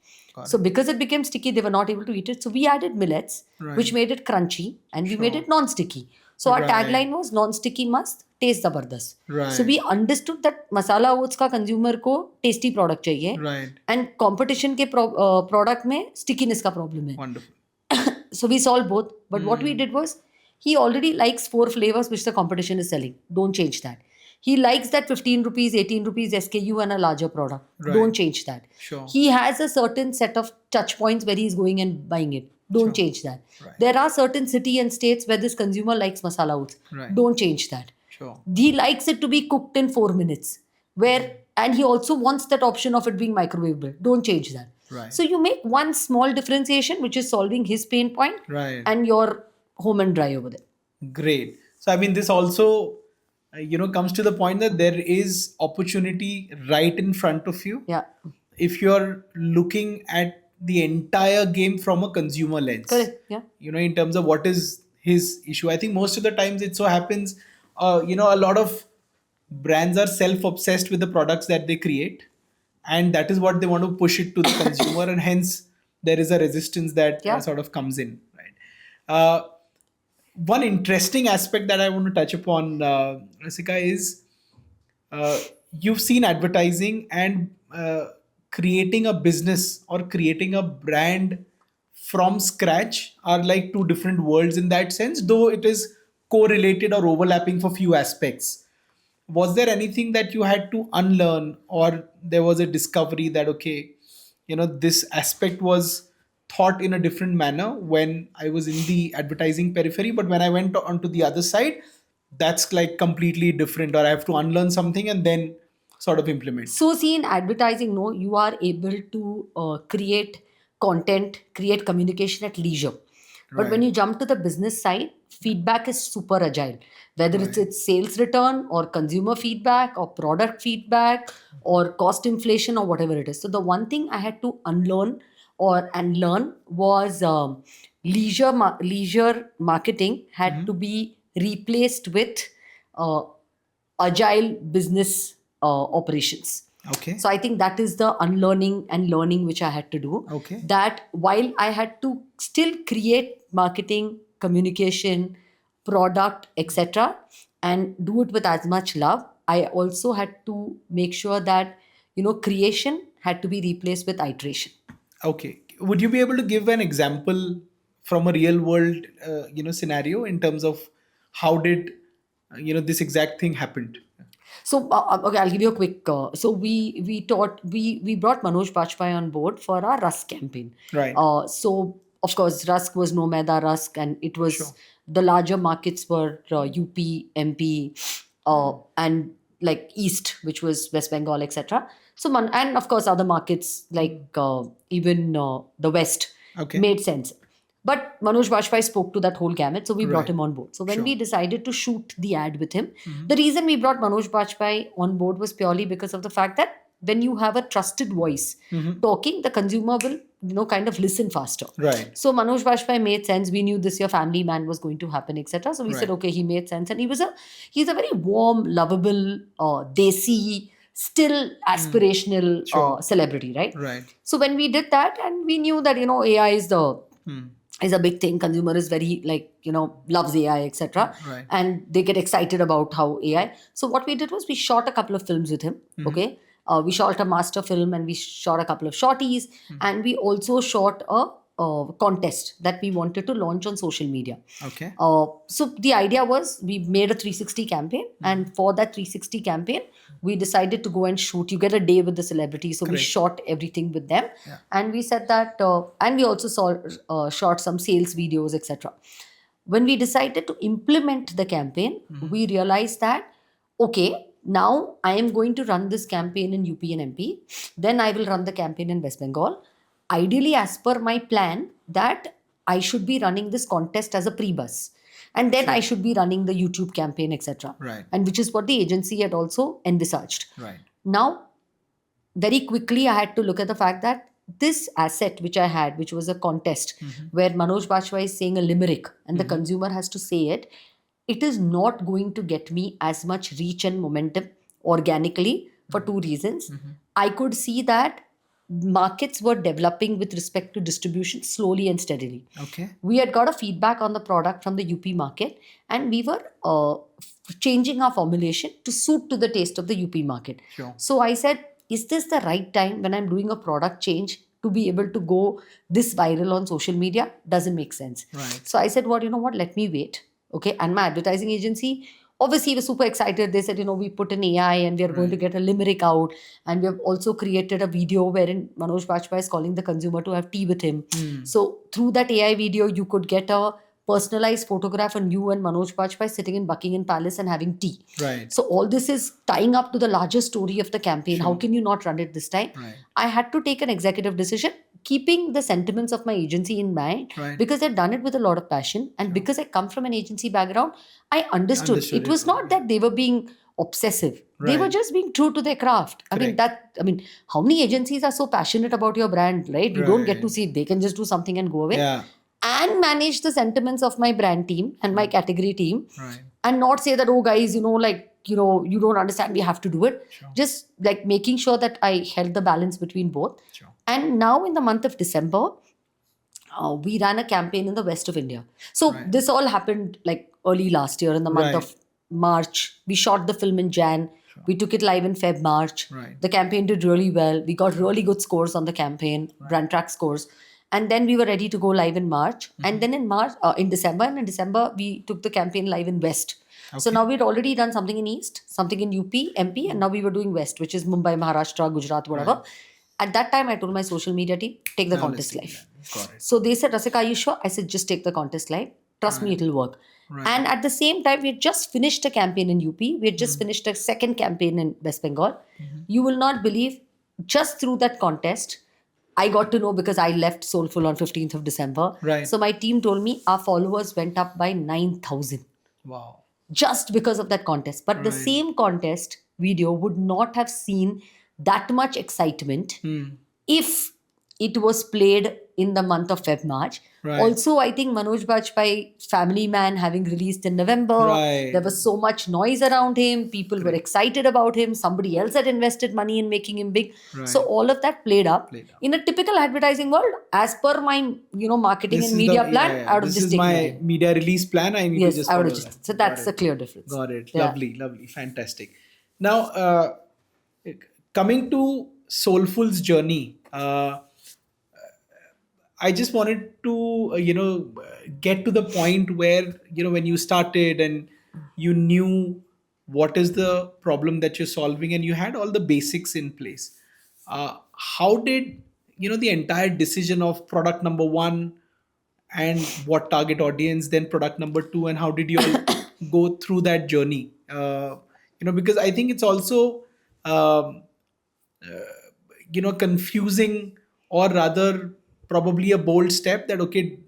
So because it became sticky, they were not able to eat it. So we added millets, Right. which made it crunchy, and we made it non-sticky. So our Right. tagline was non-sticky must, taste zabardast. Right. So we understood that masala oats का consumer को tasty product चाहिए. Right. And competition के product में stickiness का problem है. Wonderful. So we solved both. But what we did was, he already likes 4 flavors which the competition is selling. Don't change that. He likes that 15 rupees, 18 rupees SKU and a larger product. Right. Don't change that. Sure. He has a certain set of touch points where he's going and buying it. Don't change that. Right. There are certain city and states where this consumer likes masala oats. Right. Don't change that. Sure. He likes it to be cooked in 4 minutes. And he also wants that option of it being microwavable. Don't change that. Right. So you make one small differentiation, which is solving his pain point, Right. and you're home and dry over there. Great. So, I mean, this also, comes to the point that there is opportunity right in front of you. Yeah. If you're looking at the entire game from a consumer lens. Correct. Yeah. In terms of what is his issue. I think most of the times it so happens, a lot of brands are self-obsessed with the products that they create. And that is what they want to push it to the consumer. And hence, there is a resistance that sort of comes in. Right. One interesting aspect that I want to touch upon, Rasika, is you've seen advertising and creating a business or creating a brand from scratch are like two different worlds in that sense, though it is correlated or overlapping for few aspects. Was there anything that you had to unlearn, or there was a discovery that, okay, this aspect was thought in a different manner when I was in the advertising periphery, but when I went onto the other side, that's like completely different, or I have to unlearn something and then sort of implement? So see, in advertising, no, you are able to create content, create communication at leisure. But Right. when you jump to the business side, feedback is super agile. Whether it's sales return or consumer feedback or product feedback or cost inflation or whatever it is. So the one thing I had to unlearn and learn was leisure marketing had to be replaced with uh, agile business operations. Okay. So I think that is the unlearning and learning which I had to do. Okay. That while I had to still create marketing, communication, product, etc., and do it with as much love, I also had to make sure that creation had to be replaced with iteration. Okay. Would you be able to give an example from a real world, scenario in terms of how did, this exact thing happened? So okay, I'll give you a quick. So we brought Manoj Bajpayee on board for our Rusk campaign. Right. So of course Rusk was no maida Rusk, and it was Sure. The larger markets were UP, MP, and like East, which was West Bengal, etc. So, and of course, other markets like even the West Okay. made sense. But Manoj Bajpayee spoke to that whole gamut, so we brought Right. him on board. So when Sure. we decided to shoot the ad with him, the reason we brought Manoj Bajpayee on board was purely because of the fact that when you have a trusted voice talking, the consumer will kind of listen faster. Right. So Manoj Bajpayee made sense. We knew this year Family Man was going to happen, etc. So we said, Right. okay, he made sense, and he's a very warm, lovable, desi, still aspirational Sure. celebrity, right? Right. So when we did that, and we knew that AI Hmm. is a big thing. Consumer is very loves AI, etc. Right. And they get excited about how AI. So what we did was we shot a couple of films with him. Okay, we shot a master film and we shot a couple of shorties, and we also shot a contest that we wanted to launch on social media. Okay. So the idea was we made a 360 campaign, and for that 360 campaign, we decided to go and shoot. You get a day with the celebrity, so we Correct. shot everything with them, Yeah. and we said that, and we also shot some sales videos, etc. When we decided to implement the campaign, we realized that okay, now I am going to run this campaign in UP and MP. Then I will run the campaign in West Bengal. Ideally, as per my plan, that I should be running this contest as a pre-bus. And then I should be running the YouTube campaign, etc. Right. And which is what the agency had also envisaged. Right. Now, very quickly, I had to look at the fact that this asset which I had, which was a contest where Manoj Bajpayee is saying a limerick and the consumer has to say it, it is not going to get me as much reach and momentum organically for two reasons. I could see that markets were developing with respect to distribution slowly and steadily. Okay. We had got a feedback on the product from the UP market, and we were changing our formulation to suit to the taste of the UP market. Sure. So I said, is this the right time when I'm doing a product change to be able to go this viral on social media? Doesn't make sense. Right. So I said, you know what, let me wait. Okay. And my advertising agency obviously was super excited. They said, we put an AI and we are going to get a limerick out. And we have also created a video wherein Manoj Bajpayee is calling the consumer to have tea with him. So through that AI video, you could get a personalized photograph on you and Manoj Bajpayee sitting in Buckingham Palace and having tea. Right. So all this is tying up to the larger story of the campaign. How can you not run it this time? Right. I had to take an executive decision, keeping the sentiments of my agency in mind, Right. because I'd done it with a lot of passion. And because I come from an agency background, I understood. Understood It it, was not that they were being obsessive. They were Right. just being true to their craft. I mean, how many agencies are so passionate about your brand, right? You don't get to Right. see, they can just do something and go away. Yeah. And manage the sentiments of my brand team and my category team, Right. and not say that, oh guys, you don't understand, we have to do it. Sure. Just like making sure that I held the balance between both. Sure. And now in the month of December, we ran a campaign in the west of India. So Right. this all happened like early last year in the month Right. of March. We shot the film in Jan. We took it live in Feb, March. Right. The campaign did really well. We got really good scores on the campaign, brand track scores. And then we were ready to go live in March. And then in December, and in December, we took the campaign live in West. So now we'd already done something in East, something in UP, MP, and now we were doing West, which is Mumbai, Maharashtra, Gujarat, whatever. At that time, I told my social media team, take the Now contest let's live. do that. Got it. So they said, Rasika, are you sure? I said, just take the contest live. Trust me, it'll work. Right. And at the same time, we had just finished a campaign in UP. We had just finished a second campaign in West Bengal. You will not believe, just through that contest, I got to know because I left Soulfull on 15th of December. Right. So my team told me our followers went up by 9,000 Wow. just because of that contest. But the Right. same contest video would not have seen that much excitement if it was played in the month of Feb March. Right. Also, I think Manoj Bajpayee, Family Man, having released in November, Right. there was so much noise around him. People were excited about him. Somebody else had invested money in making him big. Right. So all of that played up. Played up. In a typical advertising world, as per my marketing This and is media the- plan, yeah, yeah. I would have This just is taken my it. media release plan. I need Yes, to just I would follow have just. that. So that's Got the it. clear difference. Got it. Yeah. Lovely. Fantastic. Now, coming to Soulfull's journey, I just wanted to, get to the point where, when you started and you knew what is the problem that you're solving and you had all the basics in place. How did, the entire decision of product number one and what target audience, then product number 2, and how did you all go through that journey? Because I think it's also um, confusing, or rather probably a bold step, that okay,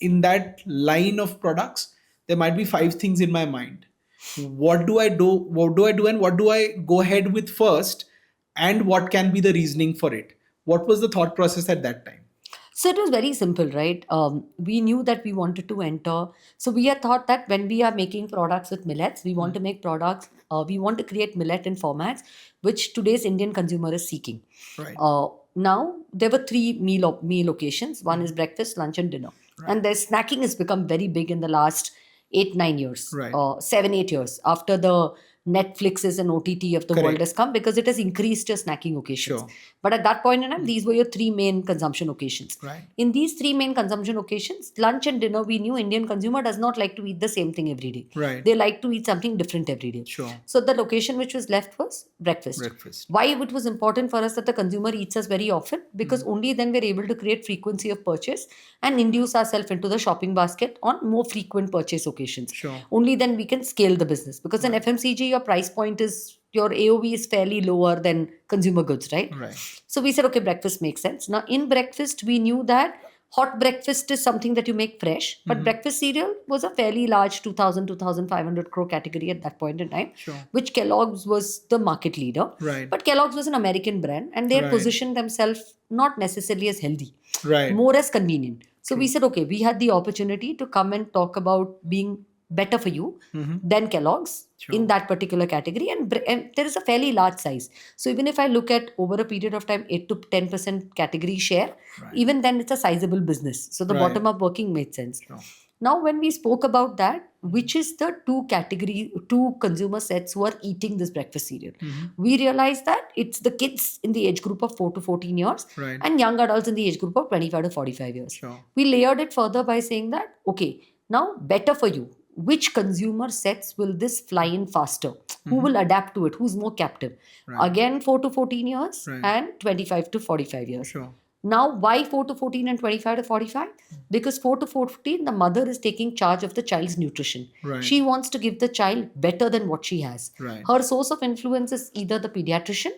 in that line of products there might be 5 things in my mind. What do I do and what do I go ahead with first, and what can be the reasoning for it? What was the thought process at that time? So it was very simple, right? We knew that we wanted to enter. So we had thought that when we are making products with millets, we want to make products, we want to create millet in formats which today's Indian consumer is seeking. Right. Now, there were three meal occasions. One is breakfast, lunch, and dinner. And the snacking has become very big in the last 8-9 years, Right. 7-8 years after the Netflixes and OTT of the world Correct. has come, because it has increased your snacking occasions. Sure. But at that point in time, these were your three main consumption occasions. Right. In these three main consumption occasions, lunch and dinner, we knew Indian consumer does not like to eat the same thing every day. Right. They like to eat something different every day. Sure. So the location which was left was breakfast. Breakfast. Why it was important for us that the consumer eats us very often? Because only then we're able to create frequency of purchase and induce ourselves into the shopping basket on more frequent purchase occasions. Sure. Only then we can scale the business, because in FMCG your price point is, your AOV is fairly lower than consumer goods, right? Right. So we said, okay, breakfast makes sense. Now in breakfast, we knew that hot breakfast is something that you make fresh, but breakfast cereal was a fairly large 2,500 crore category at that point in time, Sure. which Kellogg's was the market leader. Right. But Kellogg's was an American brand, and they had Right. positioned themselves not necessarily as healthy, Right. more as convenient. So we said, okay, we had the opportunity to come and talk about being better for you than Kellogg's in that particular category, and there is a fairly large size. So even if I look at over a period of time 8 to 10% category share, even then it's a sizable business. So the Right. bottom up working made sense. Sure. Now when we spoke about that, which is the two consumer sets who are eating this breakfast cereal, we realized that it's the kids in the age group of 4 to 14 years Right. and young adults in the age group of 25 to 45 years. Sure. We layered it further by saying that, okay, now better for you. Which consumer sets will this fly in faster? Who will adapt to it? Who's more captive? Right. Again, 4 to 14 years Right. and 25 to 45 years. Sure. Now, why 4 to 14 and 25 to 45? Because 4 to 14, the mother is taking charge of the child's nutrition. Right. She wants to give the child better than what she has. Right. Her source of influence is either the pediatrician,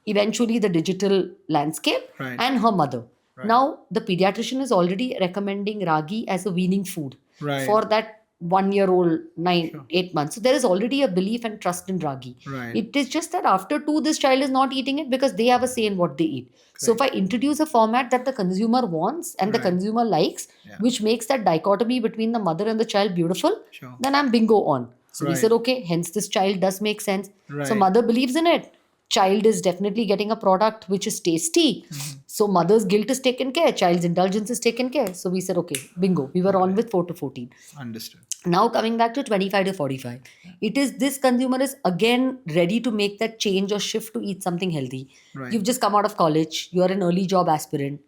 eventually the digital landscape, Right. and her mother. Now, the pediatrician is already recommending ragi as a weaning food Right. for that 1-year-old, 8 months. So there is already a belief and trust in ragi. Right. It is just that after 2, this child is not eating it because they have a say in what they eat. So if I introduce a format that the consumer wants and the consumer likes, Yeah. which makes that dichotomy between the mother and the child beautiful, Sure. then I'm bingo on. So we Right. said, okay, hence this child does make sense. So Right. mother believes in it. Child is definitely getting a product which is tasty. So mother's guilt is taken care. Child's indulgence is taken care. So we said, okay, bingo. We were on with 4 to 14. Understood. Now coming back to 25 to 45, it is this consumer is again ready to make that change or shift to eat something healthy. Right. You've just come out of college. You're an early job aspirant.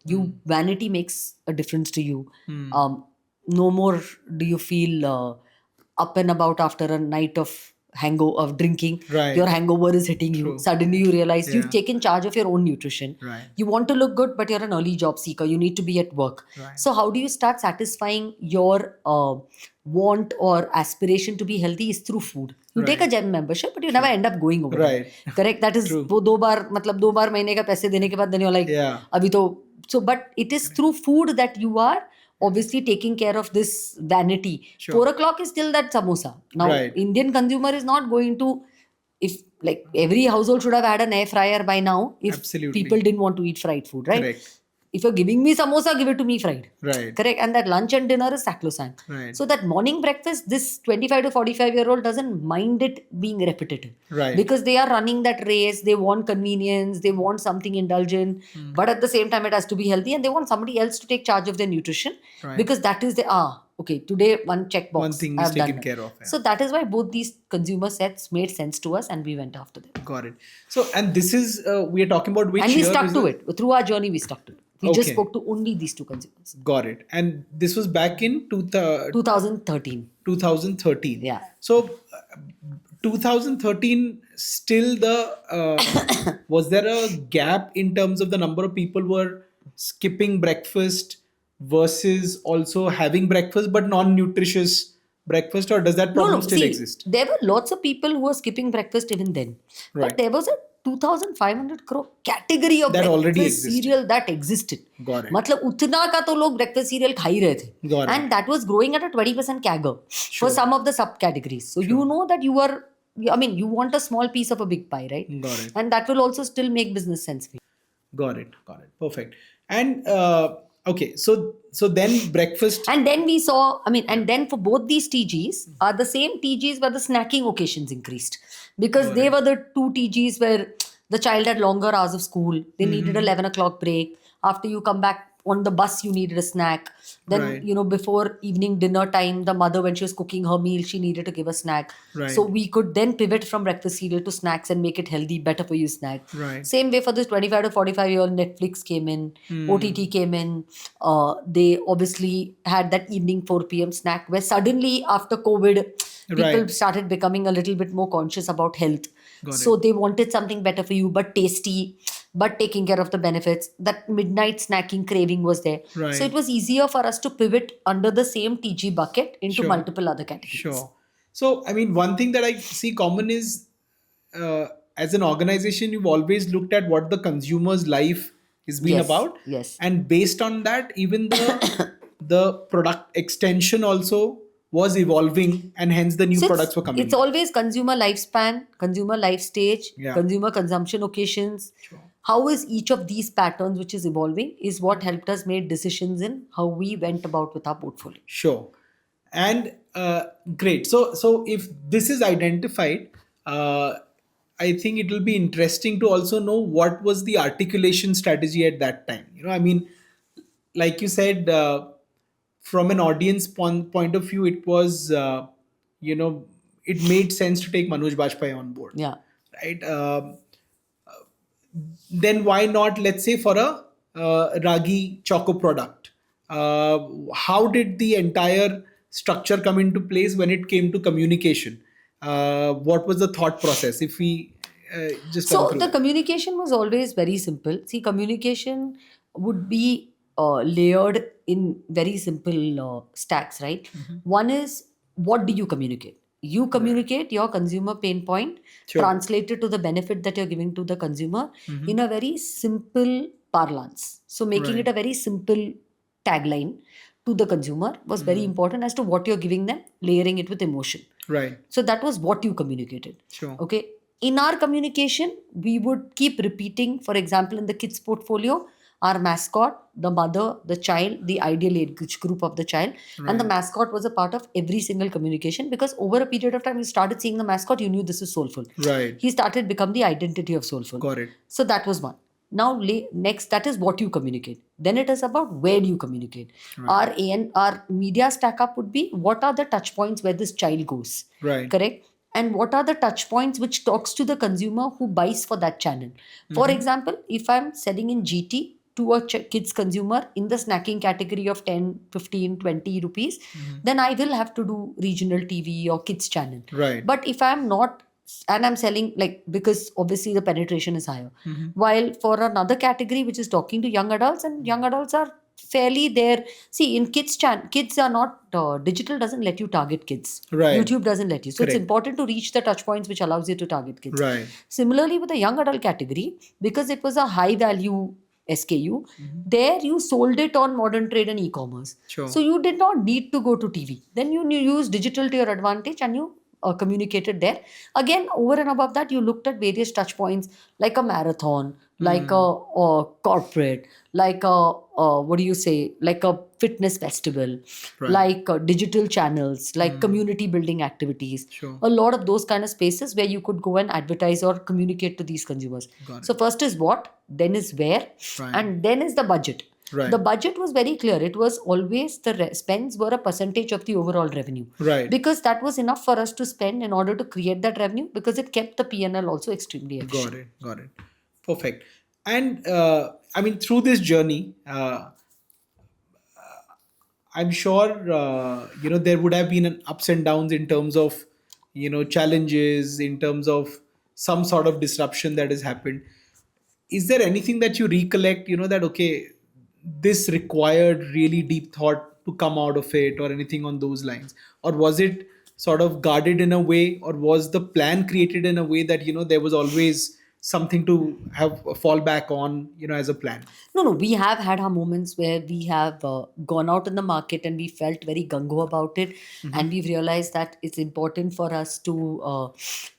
Vanity makes a difference to you. No more do you feel up and about after a night of hangover of drinking. Right. Your hangover is hitting you. True. Suddenly you realize Yeah. you've taken charge of your own nutrition. Right. You want to look good, but you're an early job seeker. You need to be at work. Right. So how do you start satisfying your want or aspiration to be healthy is through food. You take a gym membership, but you never end up going over. Right. There. Correct. That is True. वो 2 बार मतलब 2 बार महीने का पैसे देने के बाद then you're like Yeah. अभी तो so but it is through food that you are obviously taking care of this vanity. Sure. 4 o'clock is still that samosa. Now Right. Indian consumer is not going to, if like every household should have had an air fryer by now if Absolutely. people didn't want to eat fried food, right? Correct. If you're giving me samosa, give it to me fried. Right. Correct. And that lunch and dinner is sacrosanct. Right. So that morning breakfast, this 25 to 45-year-old doesn't mind it being repetitive. Right. Because they are running that race, they want convenience, they want something indulgent, but at the same time it has to be healthy, and they want somebody else to take charge of their nutrition. Right. Because that is the okay, today one checkbox. One thing is I've done taken it. care of, yeah. So that is why both these consumer sets made sense to us and we went after them. Got it. So, and this is, we are talking about which And we year stuck is to it. Through our journey, we stuck to it. We just Okay. spoke to only these two consumers. Got it. And this was back in 2013. 2013. Yeah. So, 2013, still was there a gap in terms of the number of people who were skipping breakfast versus also having breakfast but non-nutritious breakfast, or does that No, problem no. still See, exist? there were lots of people who were skipping breakfast even then. But Right. there was a 2,500 crore category of That already breakfast existed. cereal that existed. Got it. मतलब उतना का तो लोग breakfast cereal खा ही रहे थे. Got it. And that was growing at a 20% CAGR Sure. for some of the subcategories. So you know that you are, I mean, you want a small piece of a big pie, right? Got it. And that will also still make business sense for you. Got it. Got it. Perfect. And okay, so then breakfast. And then we saw, I mean, and then for both these TGs, are the same TGs where the snacking occasions increased. Because they were the two TGs where the child had longer hours of school. They needed 11 o'clock break. After you come back on the bus, you needed a snack. Then, Right. you know, before evening dinner time, the mother, when she was cooking her meal, she needed to give a snack. Right. So we could then pivot from breakfast cereal to snacks and make it healthy, better for you snack. Right. Same way for this 25 to 45-year-old, Netflix came in, OTT came in. They obviously had that evening 4 p.m. snack where suddenly after COVID, people Right. started becoming a little bit more conscious about health. Got So it. they wanted something better for you, but tasty, but taking care of the benefits. That midnight snacking craving was there. Right. So it was easier for us to pivot under the same TG bucket into Sure. multiple other categories. Sure. So, I mean, one thing that I see common is as an organization, you've always looked at what the consumer's life has been Yes, about. yes. And based on that, even the product extension also was evolving, and hence the new So products were coming. it's always consumer lifespan, consumer life stage, Yeah. consumer consumption occasions. Sure. How is each of these patterns which is evolving is what helped us make decisions in how we went about with our portfolio. Sure. And great. So if this is identified, I think it will be interesting to also know what was the articulation strategy at that time. I mean, like you said, from an audience point of view, it was, it made sense to take Manoj Bajpayee on board. Yeah. Right. Then why not, let's say, for a ragi choco product? How did the entire structure come into place when it came to communication? What was the thought process? If we just So run through the that. communication was always very simple. See, communication would be layered in very simple stacks, right? One is, what do you communicate? You communicate your consumer pain point, Sure. translated to the benefit that you're giving to the consumer in a very simple parlance. So making Right. it a very simple tagline to the consumer was very important as to what you're giving them, layering it with emotion. Right. So that was what you communicated. Sure. Okay. In our communication, we would keep repeating, for example, in the kids' portfolio, our mascot, the mother, the child, the ideal age group of the child, and the mascot was a part of every single communication, because over a period of time, you started seeing the mascot, you knew this is Soulfull. Right. He started become the identity of Soulfull. Got it. So that was one. Now, next, that is what you communicate. Then it is about where you communicate. Our media stack up would be, what are the touch points where this child goes? Right. Correct? And what are the touch points which talks to the consumer who buys for that channel? For example, if I'm selling in GT to a kids consumer in the snacking category of 10, 15, 20 rupees, then I will have to do regional TV or kids channel. Right. But if I'm not, and I'm selling, like, because obviously the penetration is higher. While for another category which is talking to young adults, and young adults are fairly there. See, in kids are not, digital doesn't let you target kids. Right. YouTube doesn't let you. So Correct. it's important to reach the touch points which allows you to target kids. Right. Similarly, with the young adult category, because it was a high value SKU, there you sold it on modern trade and e-commerce. Sure. So you did not need to go to TV. Then you use digital to your advantage, and you communicated there. Again, over and above that, you looked at various touch points, like a marathon, like a corporate, like a like a fitness festival, Right. like digital channels, like community building activities. Sure. A lot of those kind of spaces where you could go and advertise or communicate to these consumers. Got it. So first is what, then is where, Right. and then is the budget. Right. The budget was very clear. It was always the spends were a percentage of the overall revenue. Right. Because that was enough for us to spend in order to create that revenue, because it kept the P&L also extremely efficient. Got it. Perfect. And I mean, through this journey, I'm sure there would have been an ups and downs in terms of challenges, in terms of some sort of disruption that has happened. Is there anything that you recollect? That okay, this required really deep thought to come out of it, or anything on those lines? Or was it sort of guarded in a way, or was the plan created in a way that, there was always something to have a fallback on, as a plan? No, no, we have had our moments where we have gone out in the market and we felt very gung-ho about it. And we've realized that it's important for us to,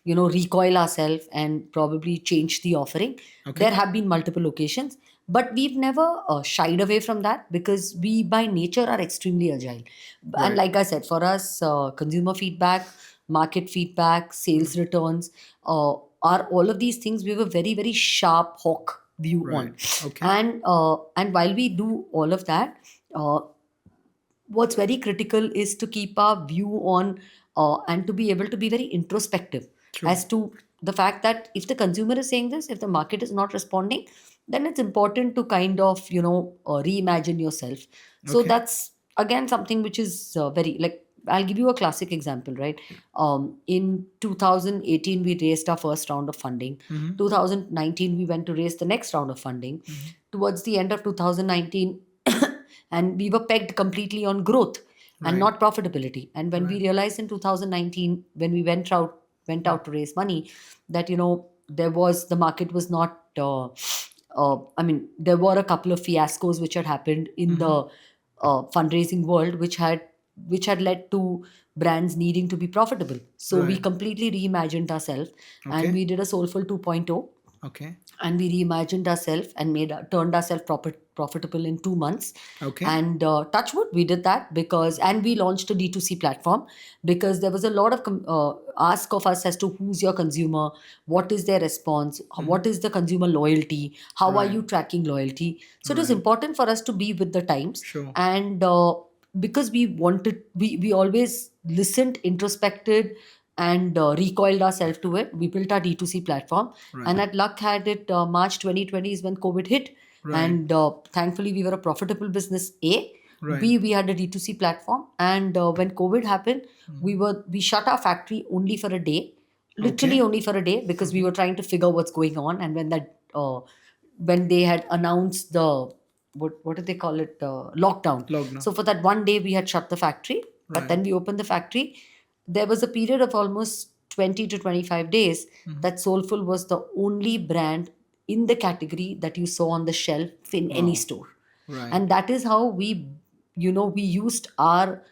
recoil ourselves and probably change the offering. Okay. There have been multiple occasions, but we've never shied away from that because we by nature are extremely agile. And Right. like I said, for us, consumer feedback, market feedback, sales returns, are all of these things we have a very, very sharp hawk view Right. on. Okay. And while we do all of that, uh, what's very critical is to keep our view on and to be able to be very introspective True. as to the fact that if the consumer is saying this, if the market is not responding, then it's important to kind of reimagine yourself. So Okay. that's again something which is very like, I'll give you a classic example, right? In 2018 we raised our first round of funding. 2019 we went to raise the next round of funding. Towards the end of 2019 and we were pegged completely on growth and Right. not profitability. And when we Right. realized in 2019 when we went out to raise money that the market was not I mean, there were a couple of fiascos which had happened in the fundraising world which had led to brands needing to be profitable. So we Right. completely reimagined ourselves Okay. and we did a Soulful 2.0, Okay. and we reimagined ourselves and turned ourselves profitable in 2 months. Okay. And touch wood, we did that and we launched a D2C platform because there was a lot of ask of us as to who's your consumer, what is their response, what is the consumer loyalty, how are Right. you tracking loyalty. So it was Right. important for us to be with the times. Sure. And because we always listened, introspected, and recoiled ourselves to it. We built our D2C platform. Right. And at luck had it, March 2020 is when COVID hit. Right. And thankfully, we were a profitable business, A. Right. B, we had a D2C platform. And when COVID happened, we shut our factory only for a day, literally Okay. only for a day, because we were trying to figure what's going on. And when they had announced the what did they call it, lockdown. Lockdown. So for that one day we had shut the factory, but Right. then we opened the factory. There was a period of almost 20 to 25 days that Soulful was the only brand in the category that you saw on the shelf in any store. Right. And that is how we used our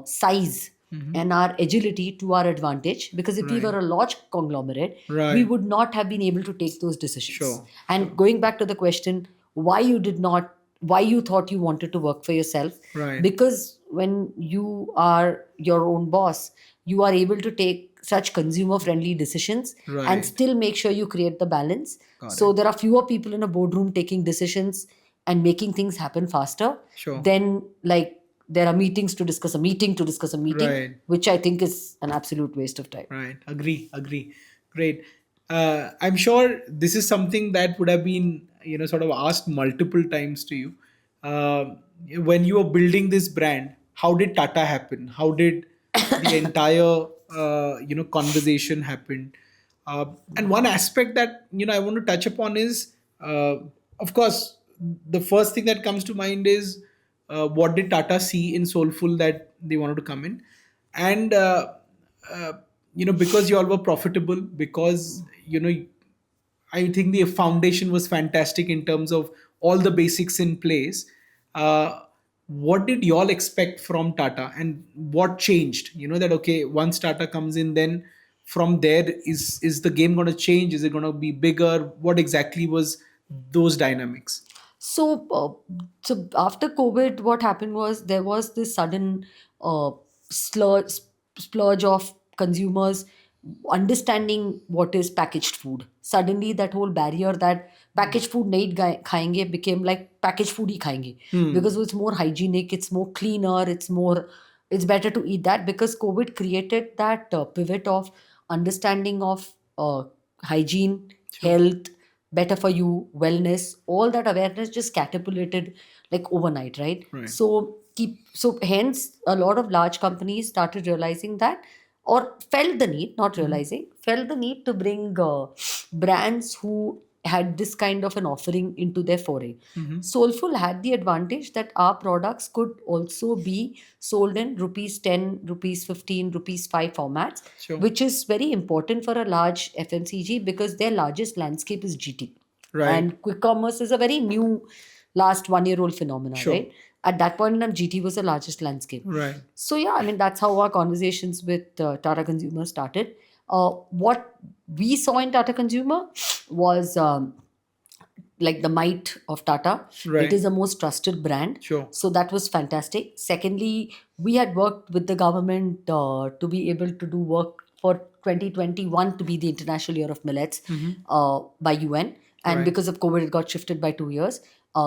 size and our agility to our advantage, because if we Right. were a large conglomerate, Right. we would not have been able to take those decisions. Sure. And going back to the question, why you thought you wanted to work for yourself, Right. because when you are your own boss, you are able to take such consumer friendly decisions Right. and still make sure you create the balance. Got So there are fewer people in a boardroom taking decisions and making things happen faster. Sure. Then, like, there are meetings to discuss a meeting Right. which I think is an absolute waste of time. Right. Agree. Great. I'm sure this is something that would have been, sort of asked multiple times to you. When you were building this brand, how did Tata happen? How did the entire, conversation happen? And one aspect that, I want to touch upon is, of course, the first thing that comes to mind is, what did Tata see in Soulful that they wanted to come in? And, uh, because you all were profitable, because, I think the foundation was fantastic in terms of all the basics in place. What did y'all expect from Tata, and what changed? That okay, once Tata comes in, then from there is the game going to change? Is it going to be bigger? What exactly was those dynamics? So after COVID, what happened was there was this sudden uh, slur- splurge of consumers understanding what is packaged food. Suddenly, that whole barrier that packaged food nahi khayenge became like packaged food hi khayenge, because it's more hygienic, it's more cleaner, it's better to eat that, because COVID created that pivot of understanding of hygiene, health, better for you, wellness, all that awareness just catapulted like overnight, right? Right. So hence a lot of large companies started realizing that, or felt the need, not realizing, felt the need to bring brands who had this kind of an offering into their foray. Soulful had the advantage that our products could also be sold in rupees 10, rupees 15, rupees 5 formats, Sure. which is very important for a large FMCG because their largest landscape is GT. Right. And quick commerce is a very new, last 1 year old phenomena, Sure. right? At that point in time, GT was the largest landscape. Right. So yeah, I mean that's how our conversations with Tata Consumer started. What we saw in Tata Consumer was like the might of Tata. Right. It is the most trusted brand. Sure. So that was fantastic. Secondly, we had worked with the government to be able to do work for 2021 to be the International Year of Millets by UN. And Right. because of COVID, it got shifted by 2 years.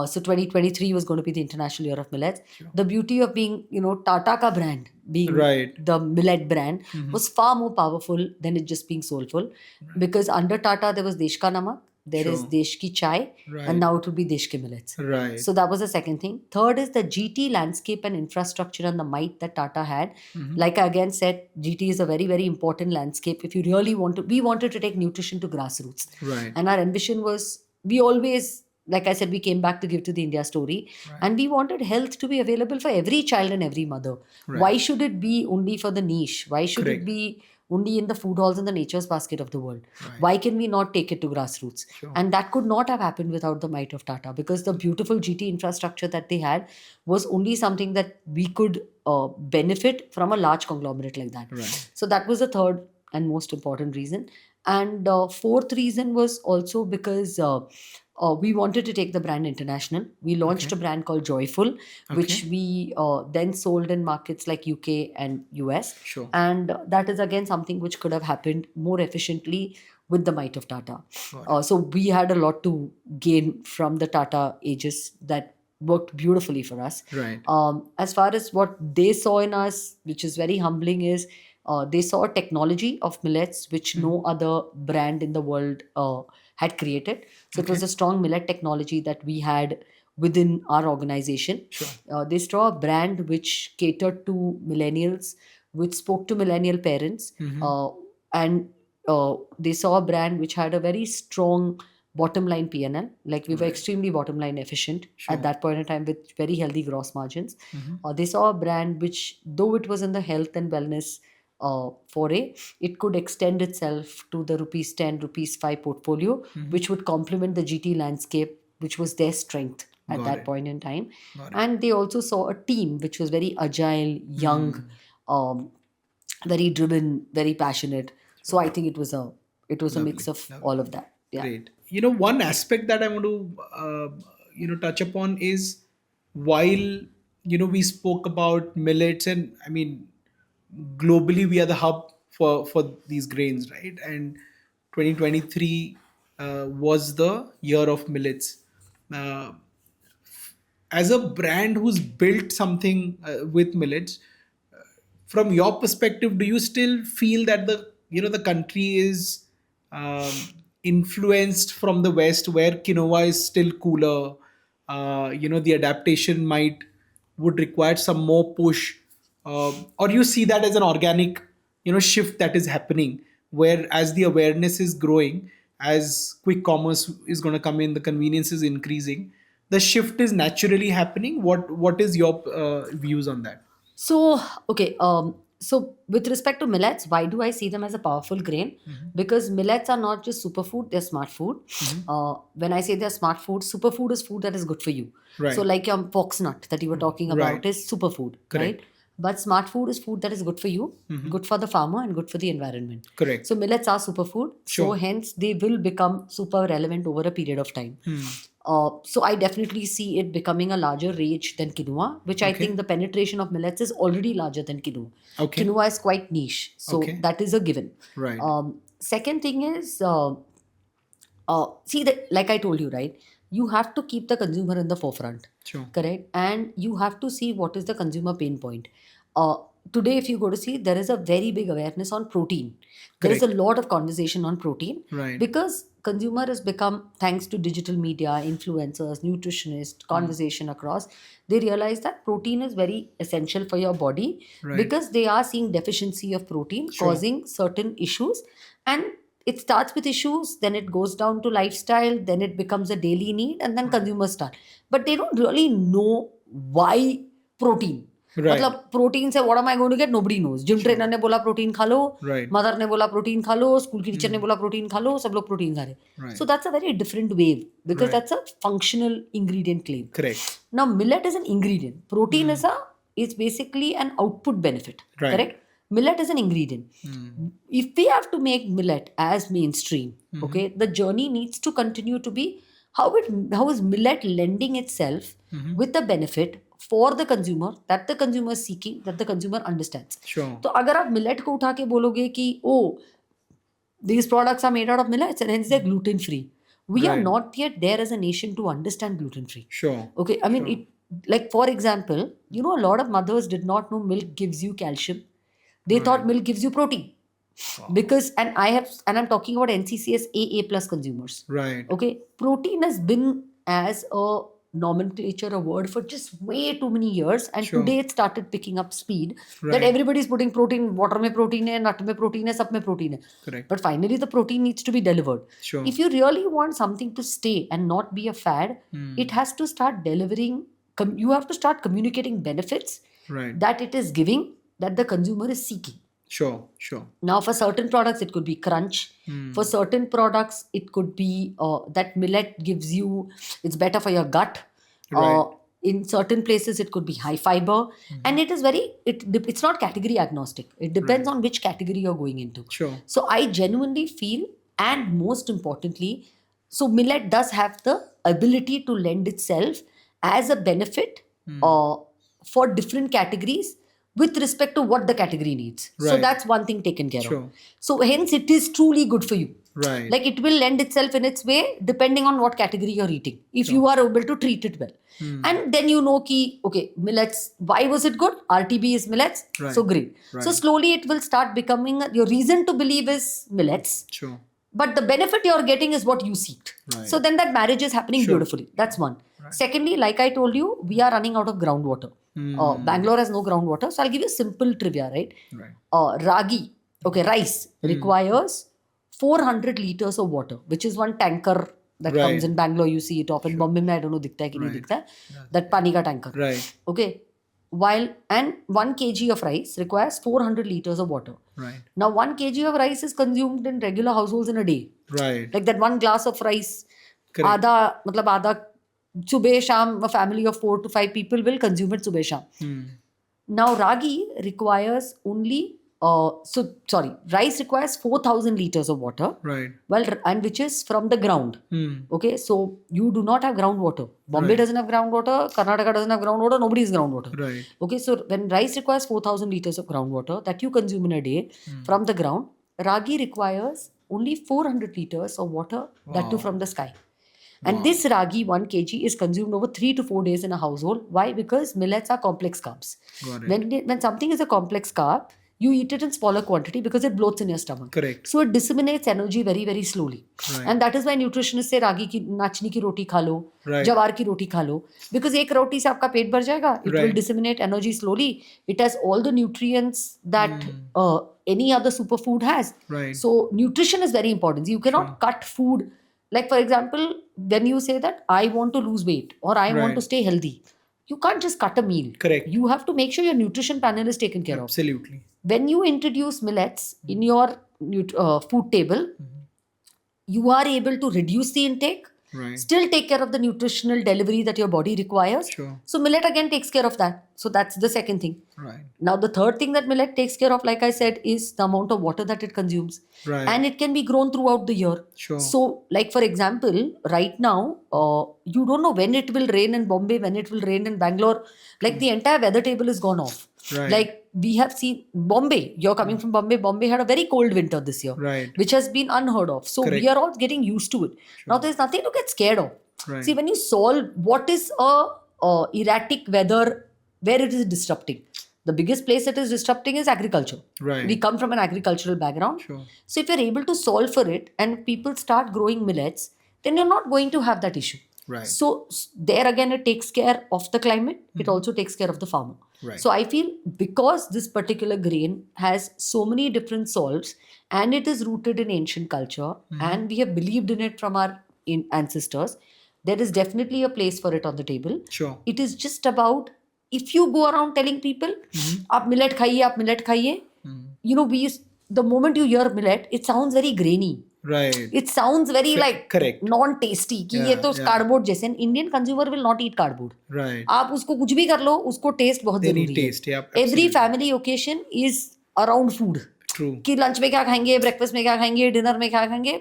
So 2023 was going to be the International Year of Millets. The beauty of being, Tata ka brand, being Right. the millet brand, was far more powerful than it just being soulful. Because under Tata, there was Desh Ka Namak, there is Sure. Desh Ki Chai, Right. and now it will be Desh Ke Millets. Right. So that was the second thing. Third is the GT landscape and infrastructure and the might that Tata had. Like I again said, GT is a very, very important landscape. If you really we wanted to take nutrition to grassroots. Right. And our ambition was, we always, like I said, we came back to give to the India story. And we wanted health to be available for every child and every mother. Why should it be only for the niche? Why should Correct. it be only in the food halls and the nature's basket of the world? Why can we not take it to grassroots? And that could not have happened without the might of Tata, because the beautiful GT infrastructure that they had was only something that we could benefit from a large conglomerate like that. Right. So that was the third and most important reason. And fourth reason was also because we wanted to take the brand international. We launched a brand called Joyful, which we then sold in markets like UK and US. Sure. And that is again something which could have happened more efficiently with the might of Tata. So we had a lot to gain from the Tata aegis that worked beautifully for us. Right. As far as what they saw in us, which is very humbling, is they saw a technology of millets which no other brand in the world had created. So it was a strong millet technology that we had within our organization. They saw a brand which catered to millennials, which spoke to millennial parents, and they saw a brand which had a very strong bottom line P&L. Like we were extremely bottom line efficient at that point in time with very healthy gross margins. They saw a brand which, though it was in the health and wellness foray, it could extend itself to the rupees 10, rupees 5 portfolio, which would complement the GT landscape, which was their strength at Got that it. point in time. And they also saw a team which was very agile, young, very driven, very passionate. So I think it was a mix of all of that. Yeah. Great. One aspect that I want to, touch upon is, while, we spoke about millets, and I mean, globally we are the hub for these grains, right? And 2023 was the year of millets. Uh, as a brand who's built something with millets, from your perspective, do you still feel that the country is um, influenced from the West, where quinoa is still cooler? The adaptation would require some more push, or you see that as an organic, shift that is happening, where as the awareness is growing, as quick commerce is going to come in, the convenience is increasing, the shift is naturally happening. What is your views on that? So, okay. So with respect to millets, why do I see them as a powerful grain? Because millets are not just superfood, they're smart food. When I say they're smart food, superfood is food that is good for you. Right. So like your foxnut that you were talking about Right. is superfood, Correct. right? But smart food is food that is good for you, good for the farmer, and good for the environment. Correct. So millets are superfood. So Sure. hence they will become super relevant over a period of time. So I definitely see it becoming a larger rage than quinoa, which I think the penetration of millets is already larger than quinoa. Okay. Quinoa is quite niche, so Okay. that is a given. Right. Second thing is, see that, like I told you, right? You have to keep the consumer in the forefront, Sure. correct? And you have to see what is the consumer pain point. Today, if you go to see, there is a very big awareness on protein. There is a lot of conversation on protein, Right. because consumer has become, thanks to digital media, influencers, nutritionists, conversation across, they realize that protein is very essential for your body, Right. because they are seeing deficiency of protein Sure. causing certain issues. And it starts with issues, then it goes down to lifestyle, then it becomes a daily need, and then consumers start. But they don't really know why protein. Right. मतलब protein से what am I going to get? Nobody knows. Gym trainer ने बोला protein खा लो, Right. Mother ने बोला protein खा लो, school की teacher ने बोला प्रोटीन खा लो, सब लोग प्रोटीन खा रहे. Right. So that's a very different wave because Right. that's a functional ingredient claim. Correct. Now millet is an ingredient. Protein is basically an output benefit. Right. Correct? Millet is an ingredient. If we have to make millet as mainstream, okay, the journey needs to continue to be how is millet lending itself with the benefit for the consumer that the consumer is seeking, that the consumer understands. Sure. तो अगर आप millet को उठा के बोलोगे कि these products are made out of millets and hence they're gluten free. We are Right. not yet there as a nation to understand gluten free. Sure. Okay, I mean, like for example, a lot of mothers did not know milk gives you calcium. They thought milk gives you protein. Because, and I'm talking about NCCS AA plus consumers. Right. Okay, protein has been as a nomenclature, a word for just way too many years, and Sure. today it started picking up speed. Right. That everybody is putting protein, water mein protein hai, nut mein protein hai, sab mein protein hai. Correct. But finally, the protein needs to be delivered. Sure. If you really want something to stay and not be a fad, it has to start delivering. You have to start communicating benefits Right. that it is giving, that the consumer is seeking. Sure. Sure. Now, for certain products, it could be crunch. For certain products, it could be that millet gives you, it's better for your gut. Right. In certain places, it could be high fiber. And it is it's not category agnostic. It depends on which category you're going into. Sure. So I genuinely feel, and most importantly, so millet does have the ability to lend itself as a benefit for different categories with respect to what the category needs. So Right. that's one thing taken care Sure. of. So hence it is truly good for you. Right. Like it will lend itself in its way depending on what category you're eating. If you are able to treat it well. And then you know ki, okay, millets, why was it good? RTB is millets. Right. So great. Right. So slowly it will start becoming, your reason to believe is millets. Sure. But the benefit you're getting is what you seek. Right. So then that marriage is happening Sure. beautifully. That's one. Secondly, like I told you, we are running out of groundwater. Bangalore has no groundwater. So I'll give you a simple trivia, right? Right. Ragi, okay, rice requires 400 liters of water, which is one tanker that Right. comes in Bangalore. You see it often. Bombay, mein, I don't know, dikhta hai ki nahi Right. dikhta hai. That pani ka tanker. Right. Okay. And 1 kg of rice requires 400 liters of water. Right. Now, 1 kg of rice is consumed in regular households in a day. Right. Like that one glass of rice, Correct. आधा सुबह शाम, a family of 4 to 5 people will consume it सुबह शाम. Now ragi requires only rice requires 4,000 liters of water. Right. Well, and which is from the ground. Okay, so you do not have groundwater. Bombay Right. doesn't have groundwater. Karnataka doesn't have groundwater. Nobody has groundwater. Right. Okay, so when rice requires 4,000 liters of groundwater that you consume in a day from the ground, ragi requires only 400 liters of water, that too from the sky. And this ragi 1 kg is consumed over 3 to 4 days in a household. Why? Because millets are complex carbs. Got it. When something is a complex carb, you eat it in smaller quantity because it bloats in your stomach. Correct. So it disseminates energy very, very slowly. Right. And that is why nutritionists say ragi ki nachni ki roti खा लो, Right. jawar ki roti खा लो. Because एक रोटी से आपका पेट भर जाएगा. It will Right. disseminate energy slowly. It has all the nutrients that any other superfood has. Right. So nutrition is very important. You cannot cut food. Like for example, when you say that I want to lose weight or I want Right. to stay healthy, you can't just cut a meal. Correct. You have to make sure your nutrition panel is taken care of. Absolutely. When you introduce millets in your food table, you are able to reduce the intake, Right. still take care of the nutritional delivery that your body requires. Sure. So millet again takes care of that. So that's the second thing. Right. Now the third thing that millet takes care of, like I said, is the amount of water that it consumes. Right. And it can be grown throughout the year. Sure. So like for example, right now, you don't know when it will rain in Bombay, when it will rain in Bangalore. Like the entire weather table is gone off. Right. Like we have seen Bombay, you're coming from Bombay. Bombay had a very cold winter this year, Right. which has been unheard of. So Correct. we are all getting used to it. Now there's nothing to get scared of. Right. See, when you solve what is a erratic weather, where it is disrupting, the biggest place it is disrupting is agriculture. Right. We come from an agricultural background. Sure. So if you're able to solve for it and people start growing millets, then you're not going to have that issue. Right. So there again, it takes care of the climate. It also takes care of the farmer. Right. So I feel because this particular grain has so many different salts and it is rooted in ancient culture and we have believed in it from our ancestors, there is definitely a place for it on the table. Sure. It is just about, if you go around telling people, "Aap millet khaiye, aap millet khaiye," the moment you hear millet, it sounds very grainy. Right. It sounds very like correct. non-tasty कि ये तो cardboard जैसे. Indian consumer will not eat cardboard. Right. आप उसको कुछ भी कर लो, उसको टेस्ट बहुत They need जरूरी taste, है. yeah, Every absolutely. family occasion is around food. True. कि लंच में क्या खाएंगे, ब्रेकफास्ट में क्या खाएंगे, डिनर में क्या खाएंगे.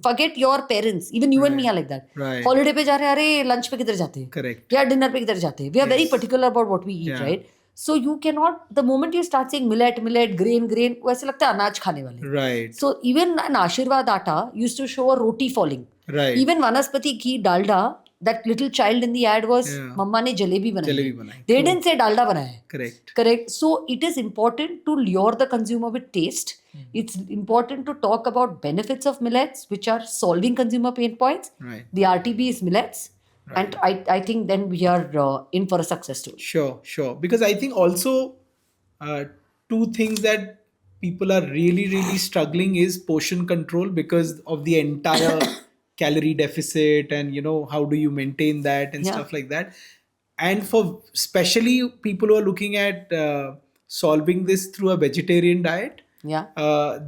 Forget your parents. Even you and me are like that. Right. Holiday पे जा रहे हैं, अरे लंच पे किधर जाते हैं, Correct. या डिनर पे किधर जाते हैं. We are very particular about what we eat, Yeah. right? So you cannot, the moment you start saying millet, grain, वो ऐसे लगता है अनाज खाने वाले. Right. So even an Ashirwad atta used to show a roti falling. Right. Even Vanaspati ghee dalda, that little child in the ad was, Mamma ne jalebi banai. Jalebi banai. They didn't say dalda banaya hai. Correct. Correct. So it is important to lure the consumer with taste. It's important to talk about benefits of millets, which are solving consumer pain points. Right. The RTB is millets. And I think then we are in for a success story. Sure. Because I think also two things that people are really struggling is portion control because of the entire calorie deficit and how do you maintain that and stuff like that. And for especially people who are looking at solving this through a vegetarian diet, Yeah.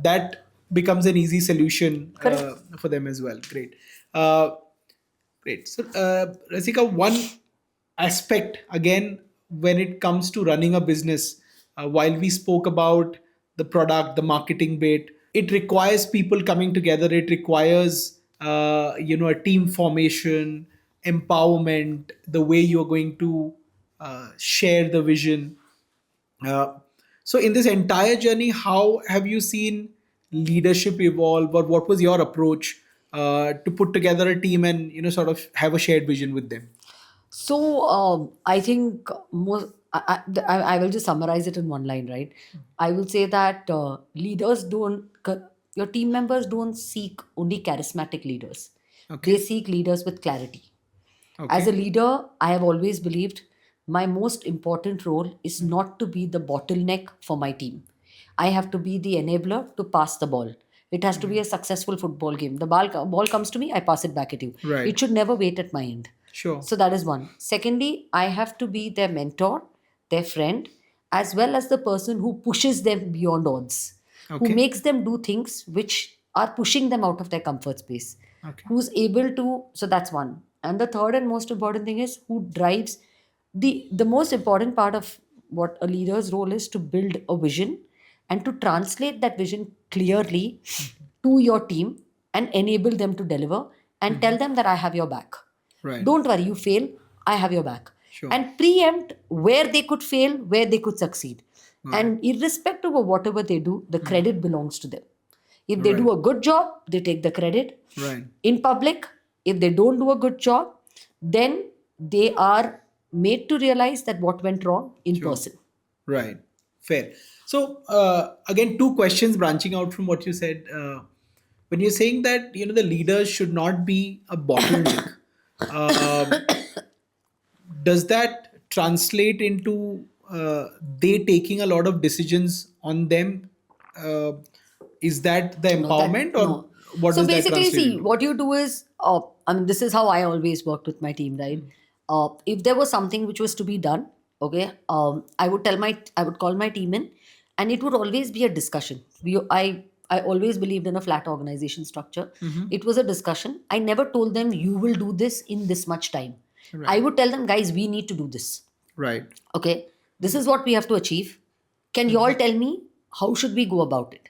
that becomes an easy solution for them as well. Great. Great. So, Rasika, one aspect again when it comes to running a business, while we spoke about the product, the marketing bit, it requires people coming together. It requires, a team formation, empowerment, the way you're going to share the vision. So, in this entire journey, how have you seen leadership evolve, or what was your approach to put together a team and sort of have a shared vision with them? So I think I will just summarize it in one line, right? I will say that your team members don't seek only charismatic leaders. Okay. They seek leaders with clarity. Okay. As a leader, I have always believed my most important role is not to be the bottleneck for my team. I have to be the enabler to pass the ball. It has to be a successful football game. The ball comes to me, I pass it back at you. Right. It should never wait at my end. Sure. So that is one. Secondly, I have to be their mentor, their friend, as well as the person who pushes them beyond odds, Okay. who makes them do things which are pushing them out of their comfort space, Okay. who's able to. So that's one. And the third and most important thing is who drives the most important part of what a leader's role is to build a vision and to translate that vision clearly to your team and enable them to deliver and tell them that I have your back. Right. Don't worry, you fail, I have your back. Sure. And preempt where they could fail, where they could succeed. And irrespective of whatever they do, the credit belongs to them. If they do a good job, they take the credit. Right. In public, if they don't do a good job, then they are made to realize that what went wrong in person. Right. Fair. So again, two questions branching out from what you said. When you're saying that the leaders should not be a bottleneck, does that translate into they taking a lot of decisions on them? Is that the empowerment, No. what So does that basically, translate see, into? what you do is, this is how I always worked with my team, right? If there was something which was to be done, okay, I would call my team in, and it would always be a discussion. I always believed in a flat organization structure. It was a discussion. I never told them you will do this in this much time. I would tell them, guys, we need to do this. Right. Okay, this is what we have to achieve. Can you all tell me how should we go about it?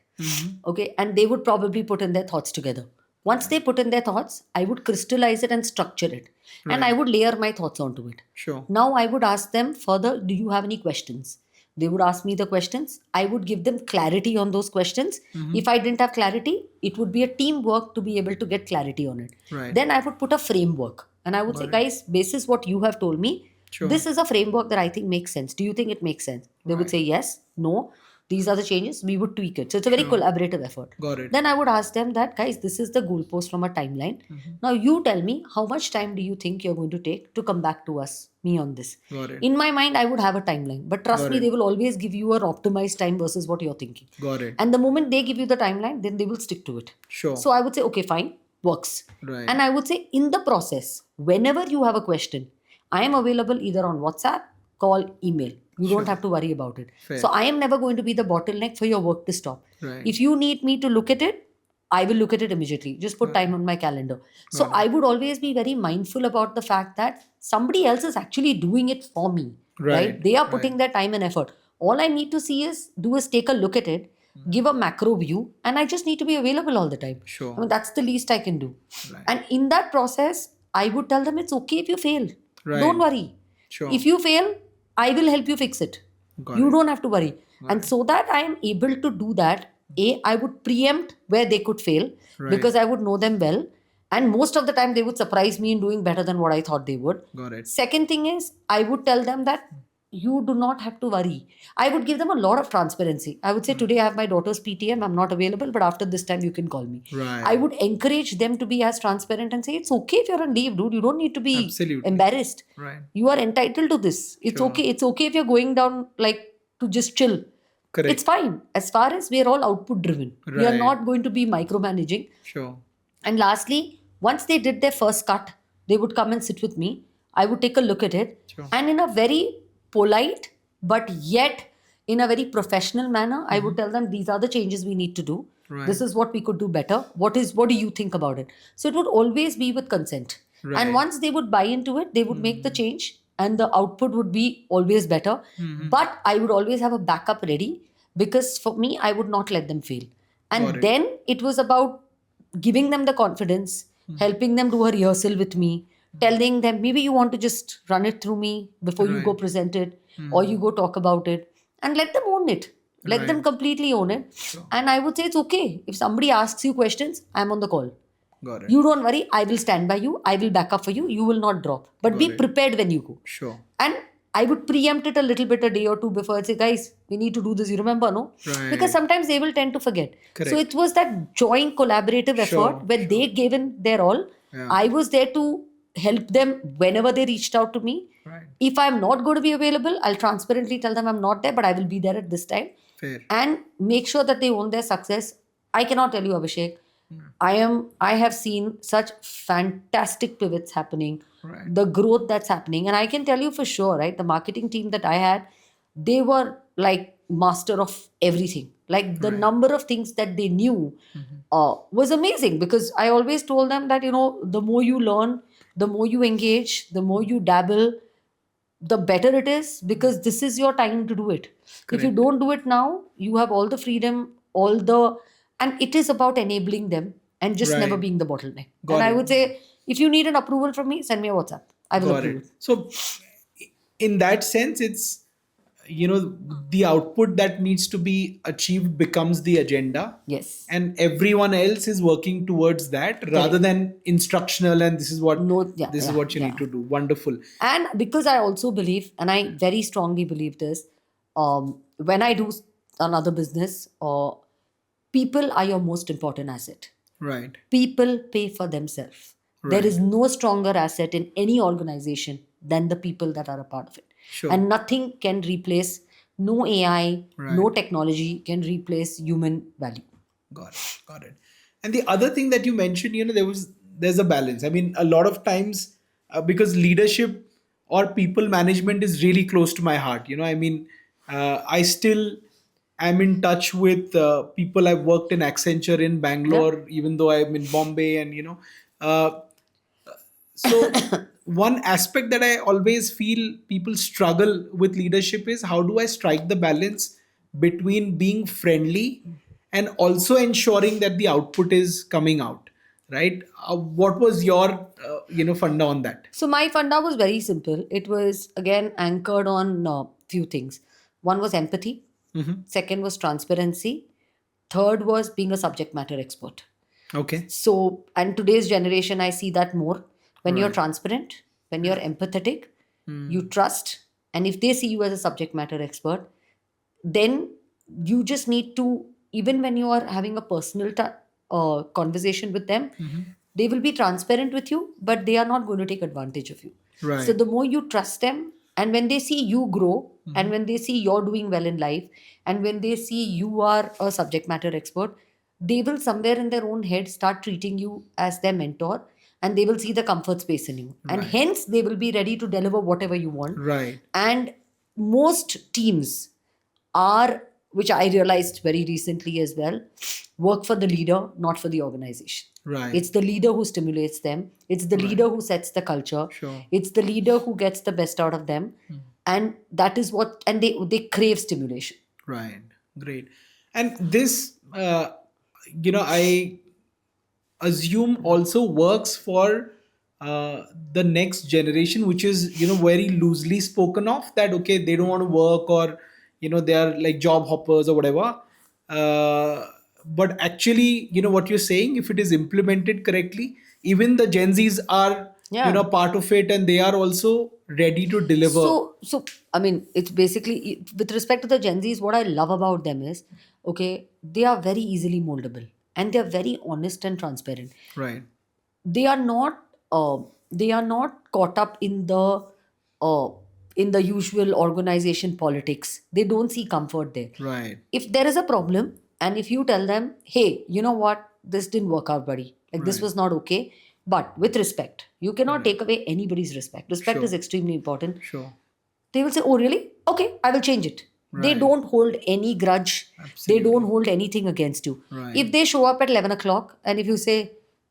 Okay, and they would probably put in their thoughts together. Once they put in their thoughts, I would crystallize it and structure it, and I would layer my thoughts onto it. Sure. Now I would ask them further, do you have any questions? They would ask me the questions. I would give them clarity on those questions. If I didn't have clarity, it would be a teamwork to be able to get clarity on it. Right. Then I would put a framework, and I would say, guys, basis what you have told me, Sure. this is a framework that I think makes sense. Do you think it makes sense? They would say yes, no. these are the changes, we would tweak it. So it's a very collaborative effort. Got it. Then I would ask them that, guys, this is the goalpost from a timeline. Now you tell me, how much time do you think you're going to take to come back to me on this? Got it. In my mind, I would have a timeline, but trust me, they will always give you an optimized time versus what you're thinking. Got it. And the moment they give you the timeline, then they will stick to it. Sure. So I would say, okay, fine, works. Right. And I would say, in the process, whenever you have a question, I am available either on WhatsApp, call, email. You don't have to worry about it. Fair. So I am never going to be the bottleneck for your work to stop. Right. If you need me to look at it, I will look at it immediately. Just put time on my calendar. So I would always be very mindful about the fact that somebody else is actually doing it for me. Right. They are putting their time and effort. All I need to do is take a look at it, give a macro view, and I just need to be available all the time. Sure. I mean, that's the least I can do. Right. And in that process, I would tell them it's okay if you fail. Right. Don't worry. Sure. If you fail, I will help you fix it. Got You it. don't have to worry. And so that I am able to do that, I would preempt where they could fail because I would know them well. And most of the time, they would surprise me in doing better than what I thought they would. Got it. Second thing is, I would tell them that you do not have to worry. I would give them a lot of transparency. I would say, today I have my daughter's PTM, I'm not available, but after this time, you can call me. Right. I would encourage them to be as transparent and say, it's okay if you're on leave, dude. You don't need to be Absolutely. embarrassed. Right. You are entitled to this. It's okay. It's okay if you're going down to just chill. Correct. It's fine. As far as we are all output driven. We are Right. not going to be micromanaging. Sure. And lastly, once they did their first cut, they would come and sit with me. I would take a look at it. Sure. And in a very polite, but yet in a very professional manner, I would tell them, these are the changes we need to do. Right. This is what we could do better. What do you think about it? So it would always be with consent. Right. And once they would buy into it, they would make the change and the output would be always better. But I would always have a backup ready because for me, I would not let them fail. And Got it. then it was about giving them the confidence, helping them do a rehearsal with me, telling them maybe you want to just run it through me before you go present it or you go talk about it, and let them own it. Let them completely own it. And I would say it's okay. If somebody asks you questions, I'm on the call. Got it. You don't worry. I will stand by you. I will back up for you. You will not drop. But be prepared when you go. Sure. And I would preempt it a little bit a day or two before. I'd say, guys, we need to do this. You remember, no? Right. Because sometimes they will tend to forget. Correct. So it was that joint collaborative effort where they gave in their all. Yeah. I was there to help them whenever they reached out to me. Right. If I'm not going to be available, I'll transparently tell them I'm not there, but I will be there at this time. Fair. And make sure that they own their success. I cannot tell you, Abhishek. I have seen such fantastic pivots happening, Right. the growth that's happening. And I can tell you for sure, right? The marketing team that I had, they were like master of everything. Like the number of things that they knew was amazing because I always told them that, the more you learn, the more you engage, the more you dabble, the better it is because this is your time to do it. If you don't do it now, you have all the freedom, and it is about enabling them and just never being the bottleneck. Got And I it. would say, if you need an approval from me, send me a WhatsApp. I will Got approve it. it. So, in that sense, it's the output that needs to be achieved becomes the agenda, Yes. and everyone else is working towards that rather than instructional. And this is what this is what you need to do. Wonderful. And because I also believe, and I very strongly believe this, when I do another business, people are your most important asset. Right. People pay for themselves. There is no stronger asset in any organization than the people that are a part of it. Sure. And nothing can replace, no AI, no technology can replace human value. Got it. Got it. And the other thing that you mentioned, there's a balance. I mean, a lot of times, because leadership or people management is really close to my heart. I still am in touch with people I've worked in Accenture in Bangalore, even though I'm in Bombay, and so one aspect that I always feel people struggle with leadership is how do I strike the balance between being friendly and also ensuring that the output is coming out, right? What was your funda on that? So my funda was very simple. It was again anchored on few things. One was empathy. Second was transparency. Third was being a subject matter expert. Okay. So, and today's generation, I see that more. When you're transparent, when you're empathetic, you trust, and if they see you as a subject matter expert, then you just need to, even when you are having a personal conversation with them, they will be transparent with you, but they are not going to take advantage of you. So Right. the more you trust them, and when they see you grow, and when they see you're doing well in life, and when they see you are a subject matter expert, they will somewhere in their own head start treating you as their mentor, and they will see the comfort space in you, and Right. hence they will be ready to deliver whatever you want. Right. And most teams are, which I realized very recently as well, work for the leader, not for the organization. Right. It's the leader who stimulates them. It's the leader who sets the culture. Sure. It's the leader who gets the best out of them. And that is what, and they crave stimulation. Right. Great. And this, I assume also works for the next generation, which is, very loosely spoken of, that okay, they don't want to work, or they are like job hoppers or whatever. But actually, what you're saying, if it is implemented correctly, even the Gen Z's are Yeah. part of it, and they are also ready to deliver. So I mean, it's basically, with respect to the Gen Zs, what I love about them is, okay, they are very easily moldable, and they are very honest and transparent. Right. They are not they are not caught up uh, in the usual organization politics. They don't see comfort there. Right. If there is a problem, and if you tell them, hey, you know what, this didn't work out, buddy, like this Right. was not okay, but with respect, you cannot take away anybody's respect. Respect Sure. is extremely important. Sure. They will say, oh really, okay, I will change it. They Right. don't hold any grudge. Absolutely. They don't hold anything against you. Right. If they show up at 11 o'clock, and if you say,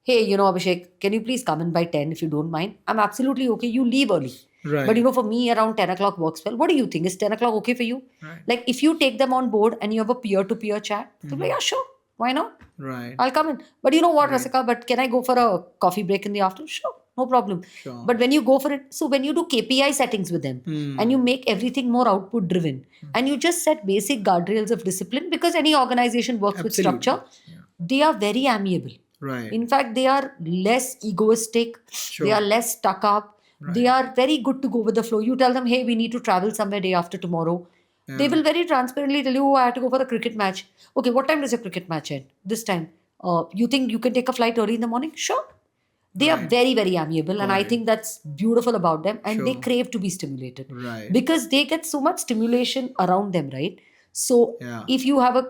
hey, Abhishek, can you please come in by 10 if you don't mind, I'm absolutely okay, you leave early. Right. But for me, around 10 o'clock works well. What do you think? Is 10 o'clock okay for you? Right. Like, if you take them on board and you have a peer-to-peer chat, they'll be like, yeah, sure, why not? Right. I'll come in. But you know what, Rasika, but can I go for a coffee break in the afternoon? Sure, no problem. Sure. But when you go for it, so when you do KPI settings with them, and you make everything more output driven, and you just set basic guardrails of discipline, because any organization works with Absolutely. structure, they are very amiable. Right. In fact, they are less egoistic, Sure. they are less stuck up, they are very good to go with the flow. You tell them, hey, we need to travel somewhere day after tomorrow. They will very transparently tell you, oh, I have to go for a cricket match. Okay, what time does your cricket match end? This time. You think you can take a flight early in the morning? Sure. They are very, very amiable, and I Got it. think that's beautiful about them. And they Sure. crave to be stimulated, Right. because they get so much stimulation around them, right? So Yeah. if you have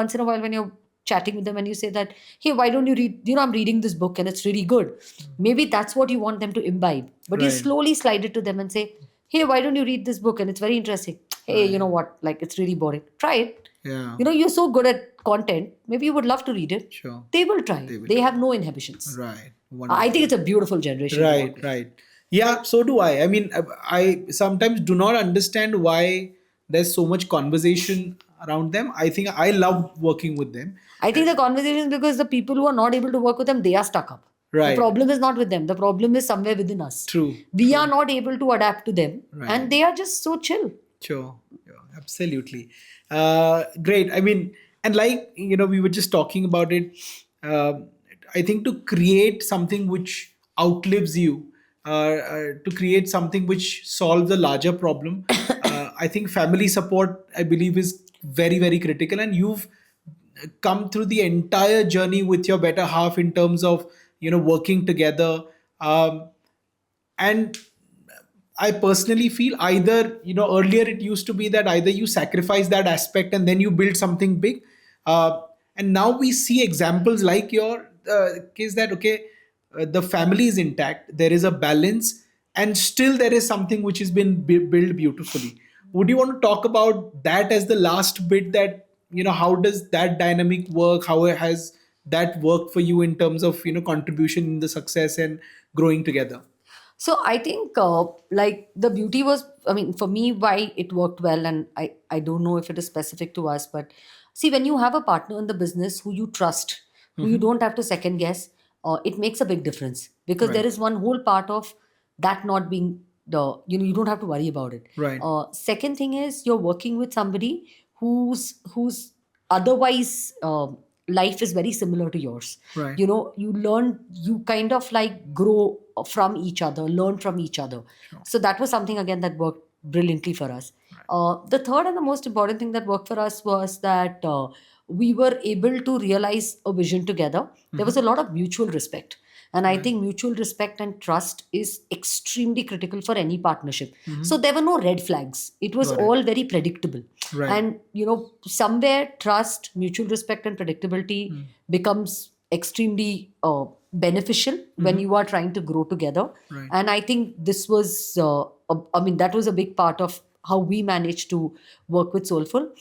once in a while when you're chatting with them and you say that, hey, why don't you read? I'm reading this book and it's really good. Maybe that's what you want them to imbibe, but you Right. slowly slide it to them and say, hey, why don't you read this book and it's very interesting? Hey, you know what? Like, it's really boring. Try it. Yeah. You're so good at content. Maybe you would love to read it. Sure. They will try. They will They have no inhibitions. Right. I Wonderful. think it's a beautiful generation. to Right. work with. Right. Yeah. So do I. I mean, I sometimes do not understand why there's so much conversation around them. I think I love working with them. I think the conversation is because the people who are not able to work with them, they are stuck up. Right. The problem is not with them. The problem is somewhere within us. True. We are not able to adapt to them, Right. and they are just so chill. Sure. Yeah, absolutely. Great. I mean, and like, we were just talking about it. I think to create something which outlives you, to create something which solves a larger problem, I think family support, I believe, is very, very critical. And you've come through the entire journey with your better half in terms of, working together. And I personally feel either, earlier it used to be that either you sacrifice that aspect and then you build something big. And now we see examples like your case that, okay, the family is intact, there is a balance, and still there is something which has been built beautifully. Would you want to talk about that as the last bit, that, how does that dynamic work? How has that worked for you in terms of, contribution in the success and growing together? So I think like the beauty was, I mean, for me, why it worked well, and I don't know if it is specific to us, but see, when you have a partner in the business who you trust, who you don't have to second guess, it makes a big difference, because there Right. is one whole part of that not being you don't have to worry about it. Right. Second thing is, you're working with somebody whose otherwise life is very similar to yours. Right. You kind of like grow from each other, learn from each other. So that was something again that worked brilliantly for us. The third and the most important thing that worked for us was that we were able to realize a vision together. There was a lot of mutual respect. And I think mutual respect and trust is extremely critical for any partnership. So there were no red flags. It was Got it. all very predictable. Right. And, somewhere trust, mutual respect, and predictability becomes extremely beneficial when you are trying to grow together. Right. And I think this was, that was a big part of how we managed to work with Soulful,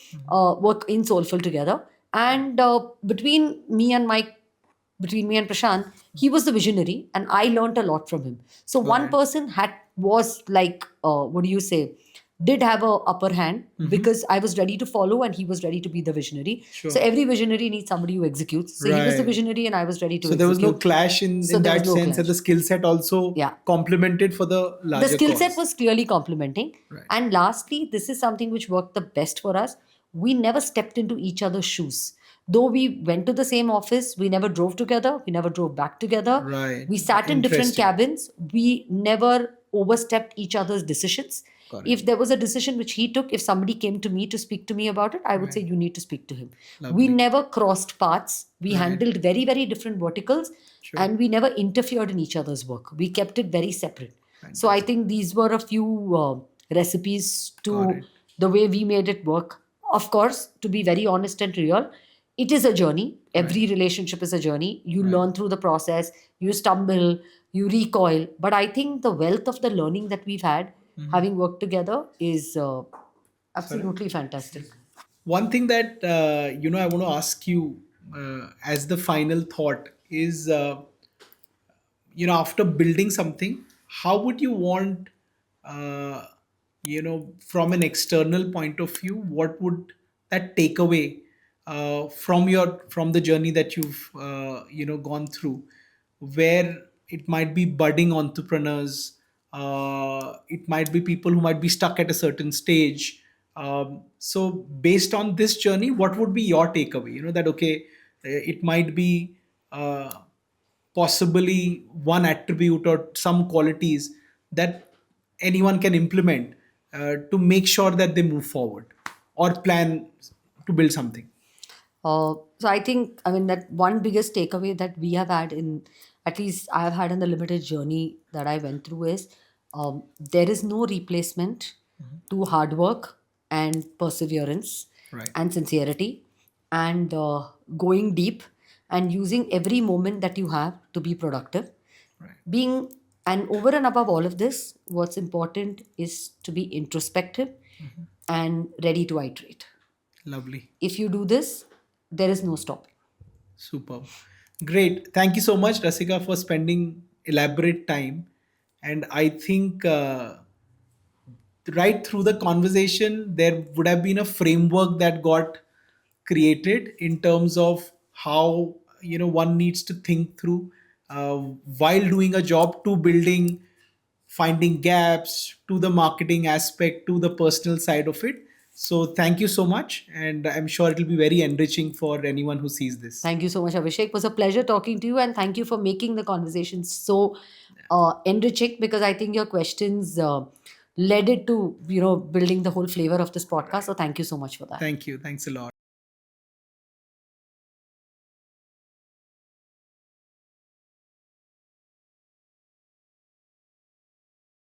work in Soulful together. And between me and Prashant, he was the visionary, and I learned a lot from him. So one Right. person was like, what do you say, did have a upper hand because I was ready to follow and he was ready to be the visionary. Sure. So every visionary needs somebody who executes. So he was the Right. visionary and I was ready to So execute. there was no clash in So there that was no sense, clash. and the skill set also Yeah. complemented for the larger The skill cause. set was clearly complementing. Right. And lastly, this is something which worked the best for us. We never stepped into each other's shoes. Though we went to the same office, we never drove together, we never drove back together. Right. We sat in different Interesting. cabins. We never overstepped each other's decisions. Got it. If there was a decision which he took, if somebody came to me to speak to me about it, I would say you need to speak to him. Lovely. We never crossed paths. We handled very, very different verticals, and we never interfered in each other's work. We kept it very separate. So I think these were a few recipes Got to it. the way we made it work. Of course, to be very honest and real, it is a journey. Every relationship is a journey. You learn through the process, you stumble, you recoil. But I think the wealth of the learning that we've had having worked together is absolutely fantastic. One thing that I want to ask you as the final thought is, after building something, how would you want, from an external point of view, what would that takeaway from the journey that you've gone through, where it might be budding entrepreneurs, it might be people who might be stuck at a certain stage. So based on this journey, what would be your takeaway? That okay, it might be possibly one attribute or some qualities that anyone can implement to make sure that they move forward or plan to build something. So I think, that one biggest takeaway that we have had at least I have had in the limited journey that I went through is there is no replacement to hard work and perseverance Right. and sincerity and going deep and using every moment that you have to be productive. Right. And over and above all of this, what's important is to be introspective and ready to iterate. Lovely. If you do this, there is no stopping. Superb. Great. Thank you so much, Rasika, for spending elaborate time. And I think right through the conversation, there would have been a framework that got created in terms of how one needs to think through uh, while doing a job, to building, finding gaps, to the marketing aspect, to the personal side of it. So thank you so much, and I'm sure it will be very enriching for anyone who sees this. Thank you so much, Abhishek. It was a pleasure talking to you, and thank you for making the conversation so enriching, because I think your questions led it to building the whole flavor of this podcast. So thank you so much for that. Thank you. Thanks a lot.